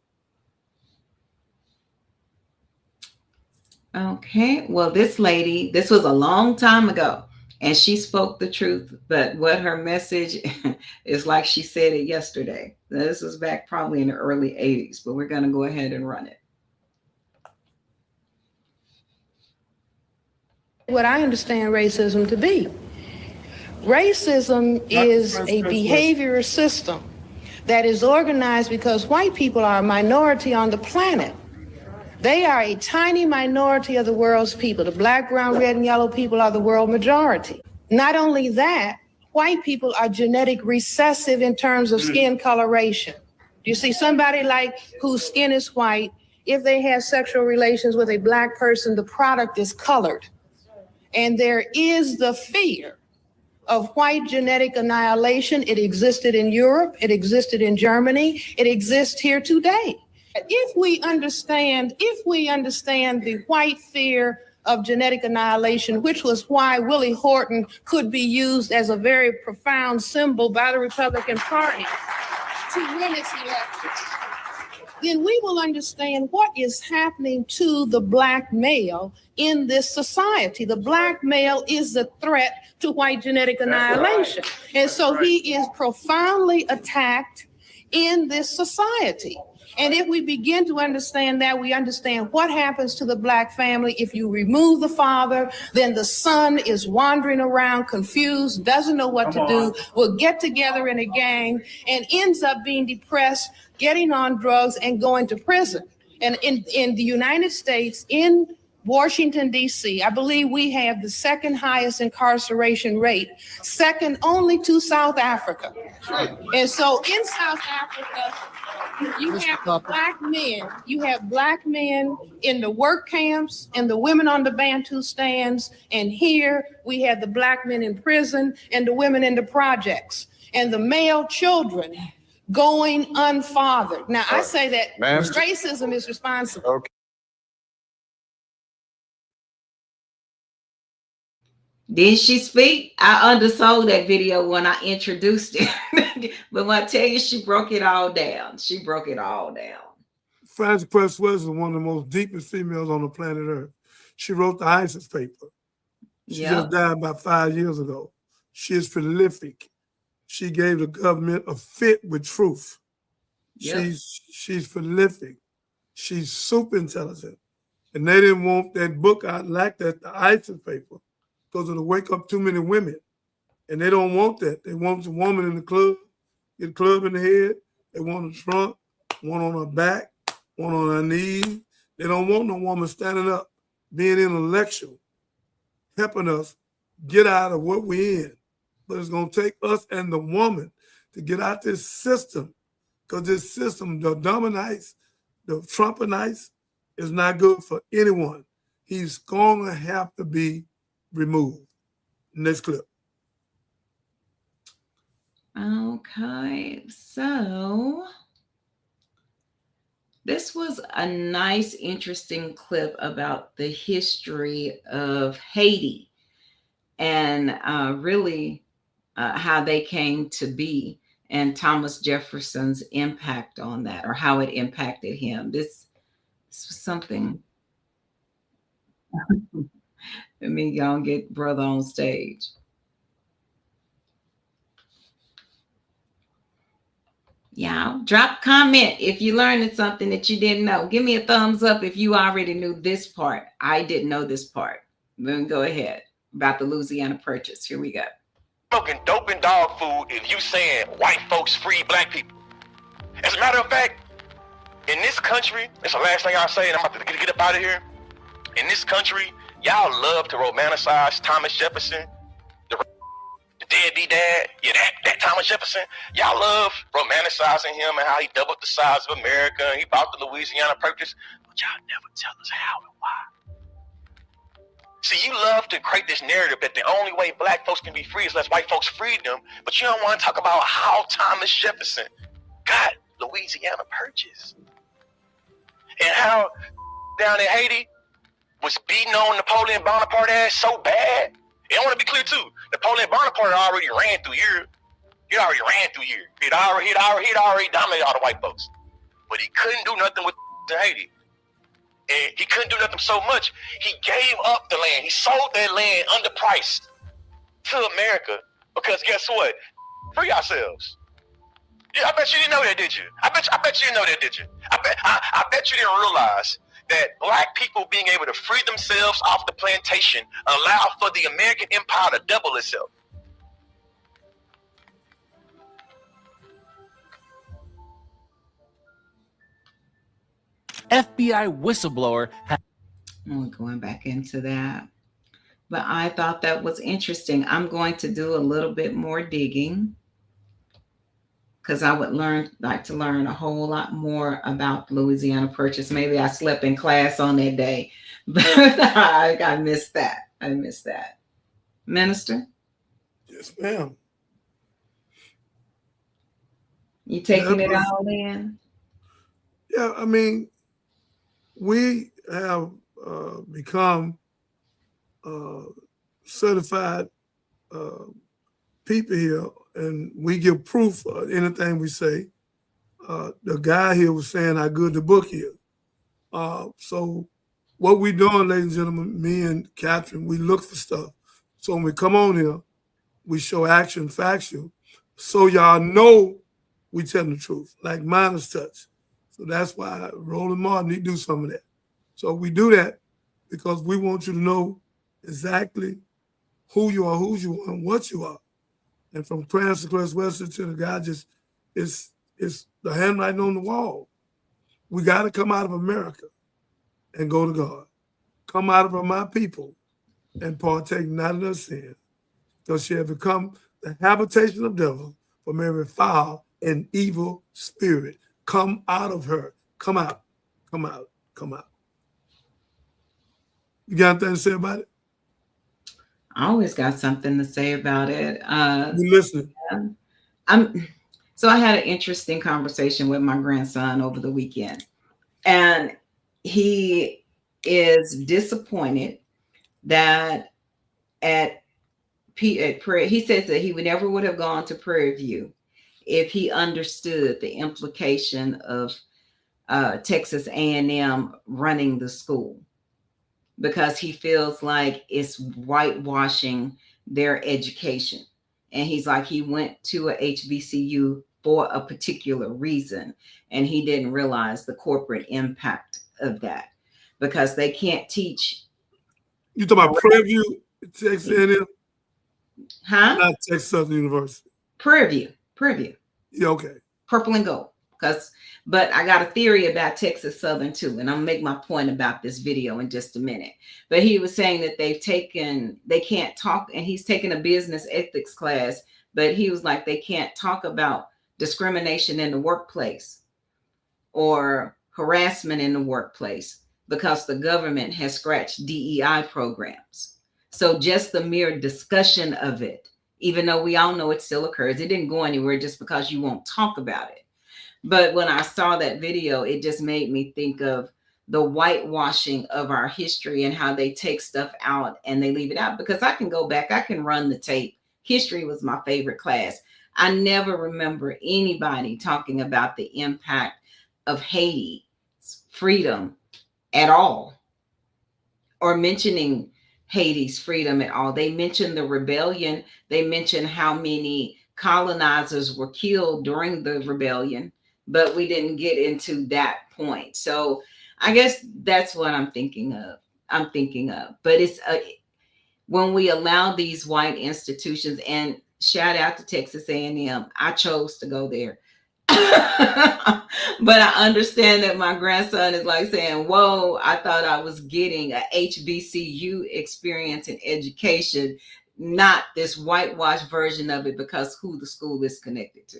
Speaker 7: Okay, well, this lady, this was a long time ago, and she spoke the truth, but what her message is, like she said it yesterday. This was back probably in the early 80s, but we're going to go ahead and run it.
Speaker 17: What I understand racism to be. Racism is a behavior system that is organized because white people are a minority on the planet. They are a tiny minority of the world's people. The black, brown, red, and yellow people are the world majority. Not only that, white people are genetic recessive in terms of skin coloration. You see somebody like whose skin is white, if they have sexual relations with a black person, the product is colored. And there is the fear of white genetic annihilation. It existed in Europe, it existed in Germany, it exists here today. If we understand the white fear of genetic annihilation, which was why Willie Horton could be used as a very profound symbol by the Republican Party to win its elections, then we will understand what is happening to the black male in this society. The black male is the threat to white genetic annihilation. And so he is profoundly attacked in this society. And if we begin to understand that, we understand what happens to the black family. If you remove the father, then the son is wandering around confused, doesn't know what to do, will get together in a gang and ends up being depressed, getting on drugs and going to prison. And in the United States, in Washington, D.C., I believe we have the second highest incarceration rate, second only to South Africa. And so in South Africa, you have black men in the work camps and the women on the Bantu stands. And here we have the black men in prison and the women in the projects and the male children going unfathered. Now, I say that racism is responsible.
Speaker 6: Okay.
Speaker 7: Did she speak? I undersold that video when I introduced it. But when I tell you, she broke it all down. She broke it all down.
Speaker 5: Frances Cress West is one of the most deepest females on the planet Earth. She wrote the ISIS paper. She just died about 5 years ago. She is prolific. She gave the government a fit with truth. She's prolific. She's super intelligent. And they didn't want that book out like that, the ISIS paper, because it'll wake up too many women. And they don't want that. They want the woman in the club, get a club in the head. They want a trunk, one on her back, one on her knees. They don't want no woman standing up, being intellectual, helping us get out of what we're in. But it's going to take us and the woman to get out this system, because this system, the Dumanites, the Trumpenites, is not good for anyone. He's going to have to be removed. Next clip.
Speaker 7: Okay, so this was a nice, interesting clip about the history of Haiti and really how they came to be and Thomas Jefferson's impact on that, or how it impacted him. This was something. Let me go and get brother on stage. Yeah, drop a comment if you learned something that you didn't know. Give me a thumbs up if you already knew this part. I didn't know this part. Then go ahead about the Louisiana Purchase. Here we go.
Speaker 18: Smoking dope and dog food if you saying white folks free black people. As a matter of fact, in this country, it's the last thing I'll say, and I'm about to get up out of here. In this country, y'all love to romanticize Thomas Jefferson, the deadbeat dad. Yeah, that Thomas Jefferson. Y'all love romanticizing him and how he doubled the size of America and he bought the Louisiana Purchase. But y'all never tell us how and why. See, you love to create this narrative that the only way black folks can be free is unless white folks freed them, but you don't want to talk about how Thomas Jefferson got Louisiana Purchase. And how down in Haiti was beating on Napoleon Bonaparte ass so bad. And I want to be clear too. Napoleon Bonaparte already ran through Europe. He already ran through Europe. He'd already dominated all the white folks. But he couldn't do nothing with Haiti. And he couldn't do nothing so much. He gave up the land. He sold that land underpriced to America. Because guess what? Free ourselves. Yeah, I bet you didn't know that, did you? I bet you didn't know that, did you? I bet you didn't realize that black people being able to free themselves off the plantation allowed for the American empire to double itself.
Speaker 13: FBI whistleblower.
Speaker 7: I'm going back into that. But I thought that was interesting. I'm going to do a little bit more digging because I would like to learn a whole lot more about Louisiana Purchase. Maybe I slept in class on that day, but I missed that. I missed that. Minister?
Speaker 5: Yes, ma'am.
Speaker 7: You taking it all in?
Speaker 5: Yeah, I mean, we have become certified people here, and we give proof of anything we say. The guy here was saying how good the book is. So what we doing, ladies and gentlemen, me and Catherine, we look for stuff. So when we come on here, we show action, factual, so y'all know we telling the truth, like Midas Touch. So that's why Roland Martin, he do some of that. So we do that because we want you to know exactly who you are, whose you are, and what you are. And from Clarence to Clarence Webster to the guy, just it's the handwriting on the wall. We got to come out of America and go to God. Come out of my people and partake not in their sin, because she have become the habitation of devil from every foul and evil spirit. Come out of her. Come out. Come out. Come out. You got anything to say about it?
Speaker 7: I always got something to say about it.
Speaker 5: You listening?
Speaker 7: So I had an interesting conversation with my grandson over the weekend, and he is disappointed that he says that he never would have gone to Prairie View if he understood the implication of Texas A&M running the school, because he feels like it's whitewashing their education. And he's like, he went to a HBCU for a particular reason, and he didn't realize the corporate impact of that, because they can't teach.
Speaker 5: You talking about Prairie View, Texas A&M?
Speaker 7: Huh?
Speaker 5: Not Texas Southern University.
Speaker 7: Prairie View.
Speaker 5: Yeah, okay.
Speaker 7: Purple and gold. But I got a theory about Texas Southern too, and I'll make my point about this video in just a minute. But he was saying that they can't talk, and he's taking a business ethics class, but he was like, they can't talk about discrimination in the workplace or harassment in the workplace because the government has scratched DEI programs. So just the mere discussion of it, even though we all know it still occurs, it didn't go anywhere just because you won't talk about it. But when I saw that video, it just made me think of the whitewashing of our history and how they take stuff out and they leave it out. Because I can go back, I can run the tape. History was my favorite class. I never remember anybody talking about the impact of Haiti's freedom at all, or mentioning Haiti's freedom at all. They mentioned the rebellion. They mentioned how many colonizers were killed during the rebellion, but we didn't get into that point. So I guess that's what I'm thinking of. But it's when we allow these white institutions, and shout out to Texas A&M. I chose to go there. But I understand that my grandson is like saying, whoa, I thought I was getting a HBCU experience in education, not this whitewashed version of it because who the school is connected to.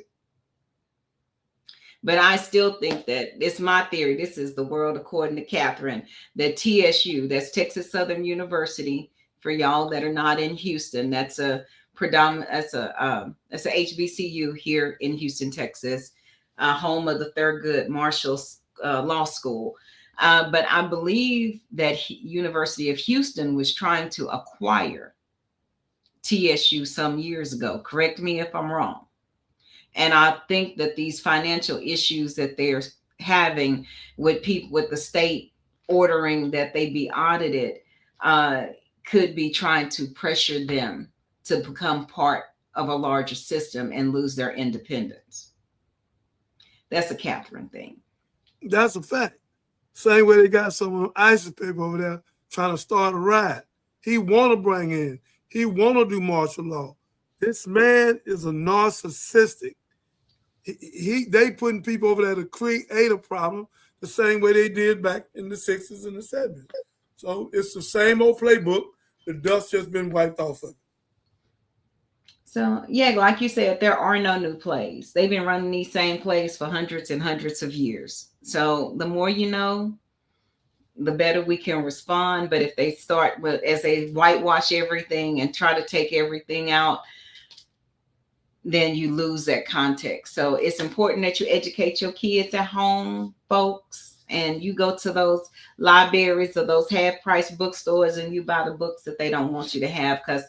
Speaker 7: But I still think that it's my theory. This is the world according to Catherine, that TSU, that's Texas Southern University, for y'all that are not in Houston, that's a HBCU here in Houston, Texas, home of the Thurgood Marshall Law School. But I believe that University of Houston was trying to acquire TSU some years ago. Correct me if I'm wrong. And I think that these financial issues that they're having with people, with the state ordering that they be audited, could be trying to pressure them to become part of a larger system and lose their independence. That's a Catherine thing.
Speaker 5: That's a fact. Same way they got some ISIS people over there trying to start a riot. He want to bring in, he want to do martial law. This man is a narcissistic. They putting people over there to create a problem the same way they did back in the 60s and the 70s. So it's the same old playbook. The dust just been wiped off of it.
Speaker 7: So yeah, like you said, there are no new plays. They've been running these same plays for hundreds and hundreds of years. So the more you know, the better we can respond. But if they start with, as they whitewash everything and try to take everything out, then you lose that context. So it's important that you educate your kids at home, folks, and you go to those libraries or those half-price bookstores and you buy the books that they don't want you to have, because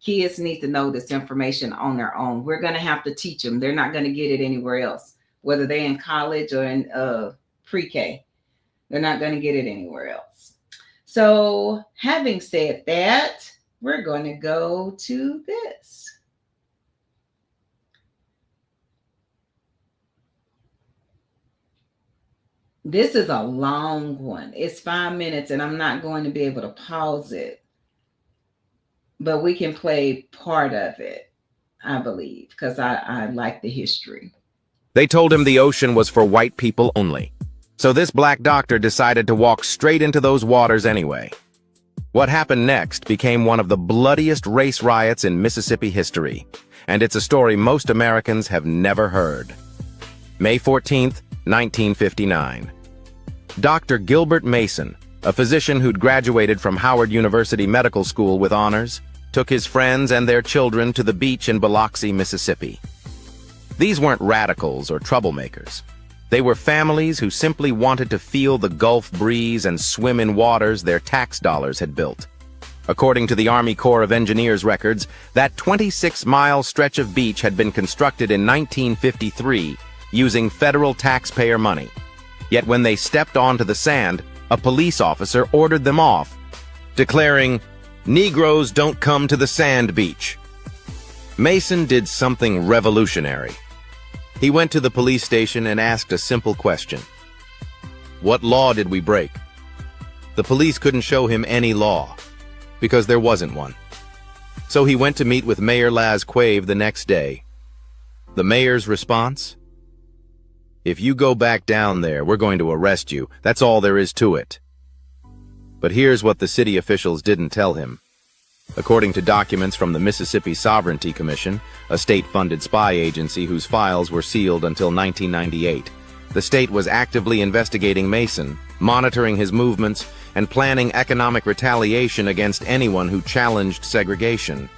Speaker 7: kids need to know this information on their own. We're going to have to teach them. They're not going to get it anywhere else, whether they're in college or in pre-K. They're not going to get it anywhere else. So having said that, we're going to go to this. This is a long one. It's 5 minutes and I'm not going to be able to pause it, but we can play part of it, I believe, because I like the history.
Speaker 19: They told him the ocean was for white people only. So this black doctor decided to walk straight into those waters anyway. What happened next became one of the bloodiest race riots in Mississippi history, and it's a story most Americans have never heard. May 14th, 1959. Dr. Gilbert Mason, a physician who'd graduated from Howard University Medical School with honors, took his friends and their children to the beach in Biloxi, Mississippi. These weren't radicals or troublemakers. They were families who simply wanted to feel the Gulf breeze and swim in waters their tax dollars had built. According to the Army Corps of Engineers records, that 26-mile stretch of beach had been constructed in 1953 using federal taxpayer money. Yet when they stepped onto the sand, a police officer ordered them off, declaring, "Negroes don't come to the sand beach." Mason did something revolutionary. He went to the police station and asked a simple question. What law did we break? The police couldn't show him any law, because there wasn't one. So he went to meet with Mayor Laz Quave the next day. The mayor's response? If you go back down there, we're going to arrest you. That's all there is to it. But here's what the city officials didn't tell him. According to documents from the Mississippi Sovereignty Commission, a state-funded spy agency whose files were sealed until 1998, the state was actively investigating Mason, monitoring his movements, and planning economic retaliation against anyone who challenged segregation.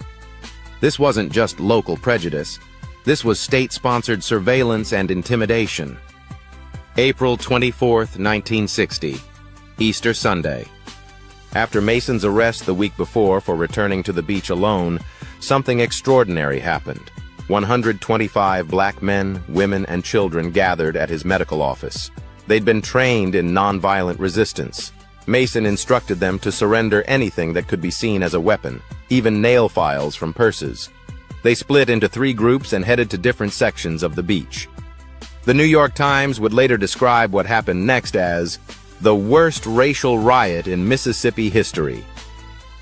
Speaker 19: This wasn't just local prejudice. This was state-sponsored surveillance and intimidation. April 24th, 1960, Easter Sunday. After Mason's arrest the week before for returning to the beach alone, something extraordinary happened. 125 black men, women, and children gathered at his medical office. They'd been trained in nonviolent resistance. Mason instructed them to surrender anything that could be seen as a weapon, even nail files from purses. They split into 3 groups and headed to different sections of the beach. The New York Times would later describe what happened next as the worst racial riot in Mississippi history.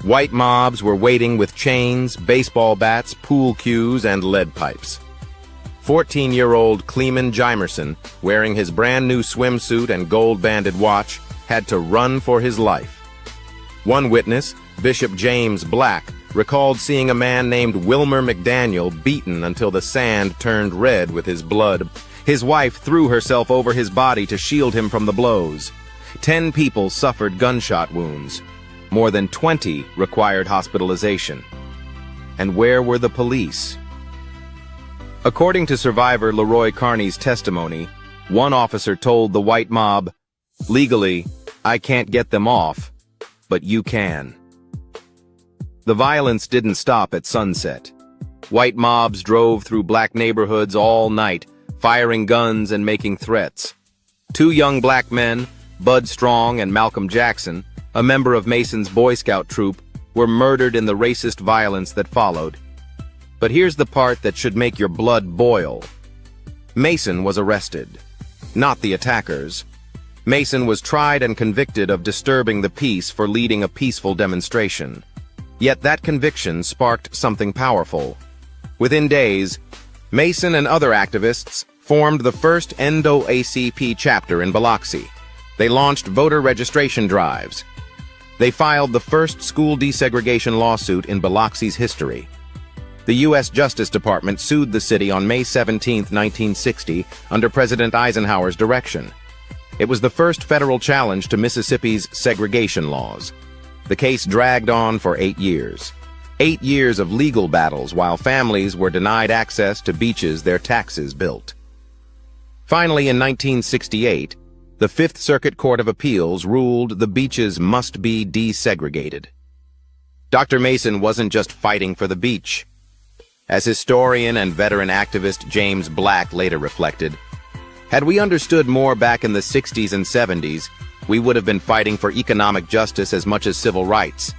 Speaker 19: White mobs were waiting with chains, baseball bats, pool cues, and lead pipes. 14-year-old Cleman Jimerson, wearing his brand-new swimsuit and gold-banded watch, had to run for his life. One witness, Bishop James Black, recalled seeing a man named Wilmer McDaniel beaten until the sand turned red with his blood. His wife threw herself over his body to shield him from the blows. 10 people suffered gunshot wounds. More than 20 required hospitalization. And where were the police? According to survivor Leroy Carney's testimony, one officer told the white mob, "Legally, I can't get them off, but you can." The violence didn't stop at sunset. White mobs drove through black neighborhoods all night, firing guns and making threats. 2 young black men, Bud Strong and Malcolm Jackson, a member of Mason's Boy Scout troop, were murdered in the racist violence that followed. But here's the part that should make your blood boil. Mason was arrested, not the attackers. Mason was tried and convicted of disturbing the peace for leading a peaceful demonstration. Yet that conviction sparked something powerful. Within days, Mason and other activists formed the first NAACP chapter in Biloxi. They launched voter registration drives. They filed the first school desegregation lawsuit in Biloxi's history. The U.S. Justice Department sued the city on May 17, 1960, under President Eisenhower's direction. It was the first federal challenge to Mississippi's segregation laws. The case dragged on for 8 years. 8 years of legal battles while families were denied access to beaches their taxes built. Finally, in 1968, the Fifth Circuit Court of Appeals ruled the beaches must be desegregated. Dr. Mason wasn't just fighting for the beach. As historian and veteran activist James Black later reflected, had we understood more back in the 60s and 70s, we would have been fighting for economic justice as much as civil rights.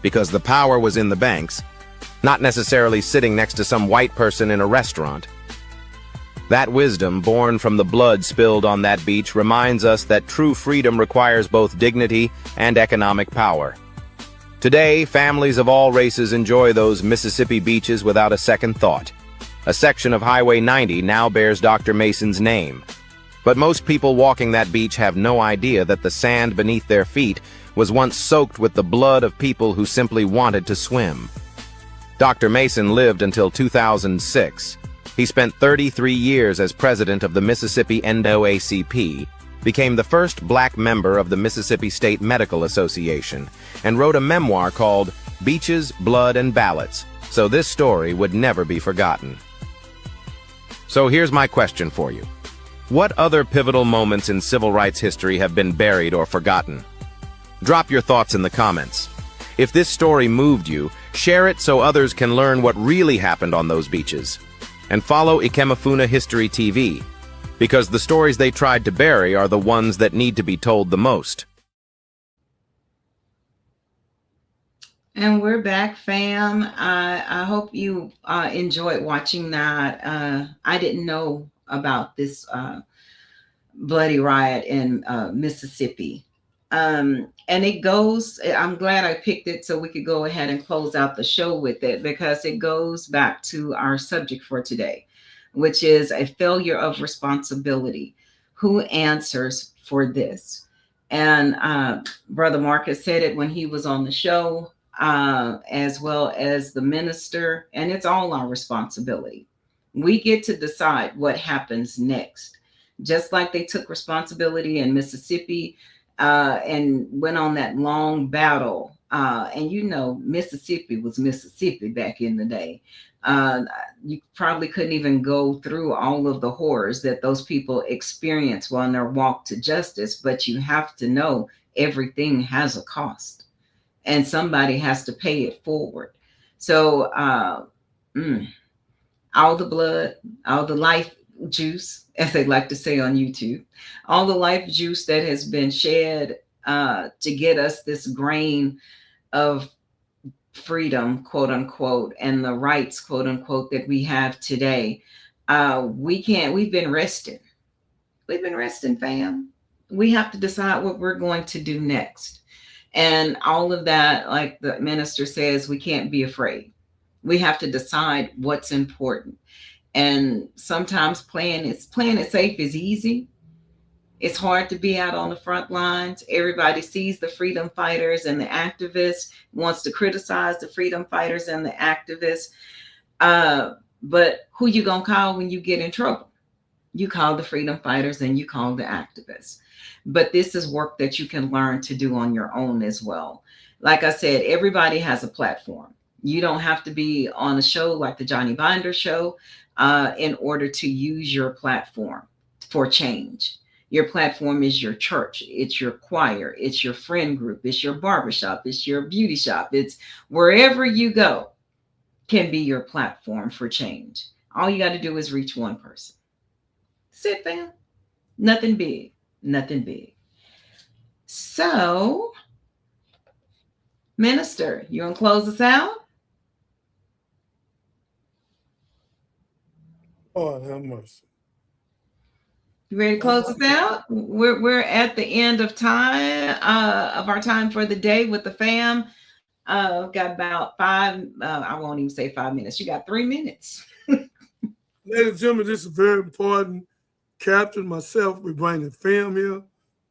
Speaker 19: Because the power was in the banks, not necessarily sitting next to some white person in a restaurant. That wisdom, born from the blood spilled on that beach, reminds us that true freedom requires both dignity and economic power. Today, families of all races enjoy those Mississippi beaches without a second thought. A section of Highway 90 now bears Dr. Mason's name. But most people walking that beach have no idea that the sand beneath their feet was once soaked with the blood of people who simply wanted to swim. Dr. Mason lived until 2006. He spent 33 years as president of the Mississippi NAACP, became the first black member of the Mississippi State Medical Association, and wrote a memoir called Beaches, Blood, and Ballots, so this story would never be forgotten. So here's my question for you. What other pivotal moments in civil rights history have been buried or forgotten? Drop your thoughts in the comments. If this story moved you, share it so others can learn what really happened on those beaches. And follow Ikemefuna History TV, because the stories they tried to bury are the ones that need to be told the most.
Speaker 7: And we're back, fam. I hope you enjoyed watching that. I didn't know about this bloody riot in Mississippi. And it goes, I'm glad I picked it so we could go ahead and close out the show with it, because it goes back to our subject for today, which is a failure of responsibility. Who answers for this? And Brother Marcus said it when he was on the show, as well as the minister, and it's all our responsibility. We get to decide what happens next. Just like they took responsibility in Mississippi, and went on that long battle. And you know, Mississippi was Mississippi back in the day. You probably couldn't even go through all of the horrors that those people experience on their walk to justice, but you have to know everything has a cost and somebody has to pay it forward. So all the blood, all the life juice, as they like to say on YouTube, all the life juice that has been shed to get us this grain of freedom, quote unquote, and the rights, quote unquote, that we have today. We've been resting. We've been resting, fam. We have to decide what we're going to do next. And all of that, like the minister says, we can't be afraid. We have to decide what's important. And sometimes playing it safe is easy. It's hard to be out on the front lines. Everybody sees the freedom fighters and the activists, wants to criticize the freedom fighters and the activists. But who you gonna call when you get in trouble? You call the freedom fighters and you call the activists. But this is work that you can learn to do on your own as well. Like I said, everybody has a platform. You don't have to be on a show like the Johnny Binder Show in order to use your platform for change. Your platform is your church, it's your choir, it's your friend group, it's your barbershop, it's your beauty shop, it's wherever you go can be your platform for change. All you got to do is reach one person. Sit down. Nothing big, nothing big. So, Minister, you want to close us out?
Speaker 5: Oh, have mercy.
Speaker 7: You ready to close us out? We're at the end of time of our time for the day with the fam. Got about I won't even say 5 minutes. You got 3 minutes.
Speaker 5: Ladies and gentlemen, this is very important. Captain, myself, we bring the fam here.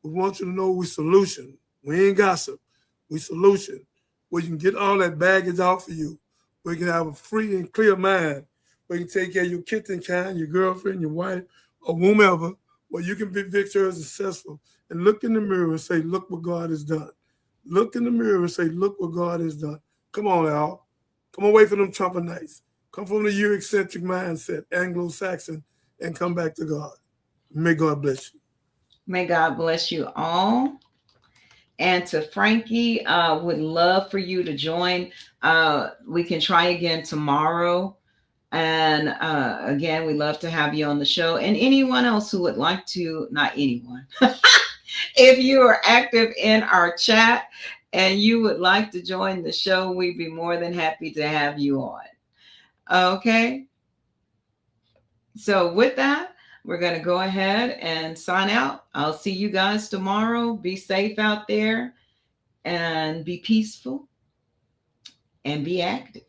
Speaker 5: We want you to know we solution. We ain't gossip. We solution. We can get all that baggage off of you. We can have a free and clear mind. We can take care of your kitten kind, your girlfriend, your wife, or whomever, where you can be victorious and successful. And look in the mirror and say, look what God has done. Look in the mirror and say, look what God has done. Come on, Al. Come away from them trumpet nights. Come from the Eurocentric mindset, Anglo-Saxon, and come back to God. May God bless you.
Speaker 7: May God bless you all. And to Frankie, would love for you to join. We can try again tomorrow. And again, we love to have you on the show. And anyone else who would like to, not anyone, if you are active in our chat and you would like to join the show, we'd be more than happy to have you on. Okay. So with that, we're going to go ahead and sign out. I'll see you guys tomorrow. Be safe out there and be peaceful and be active.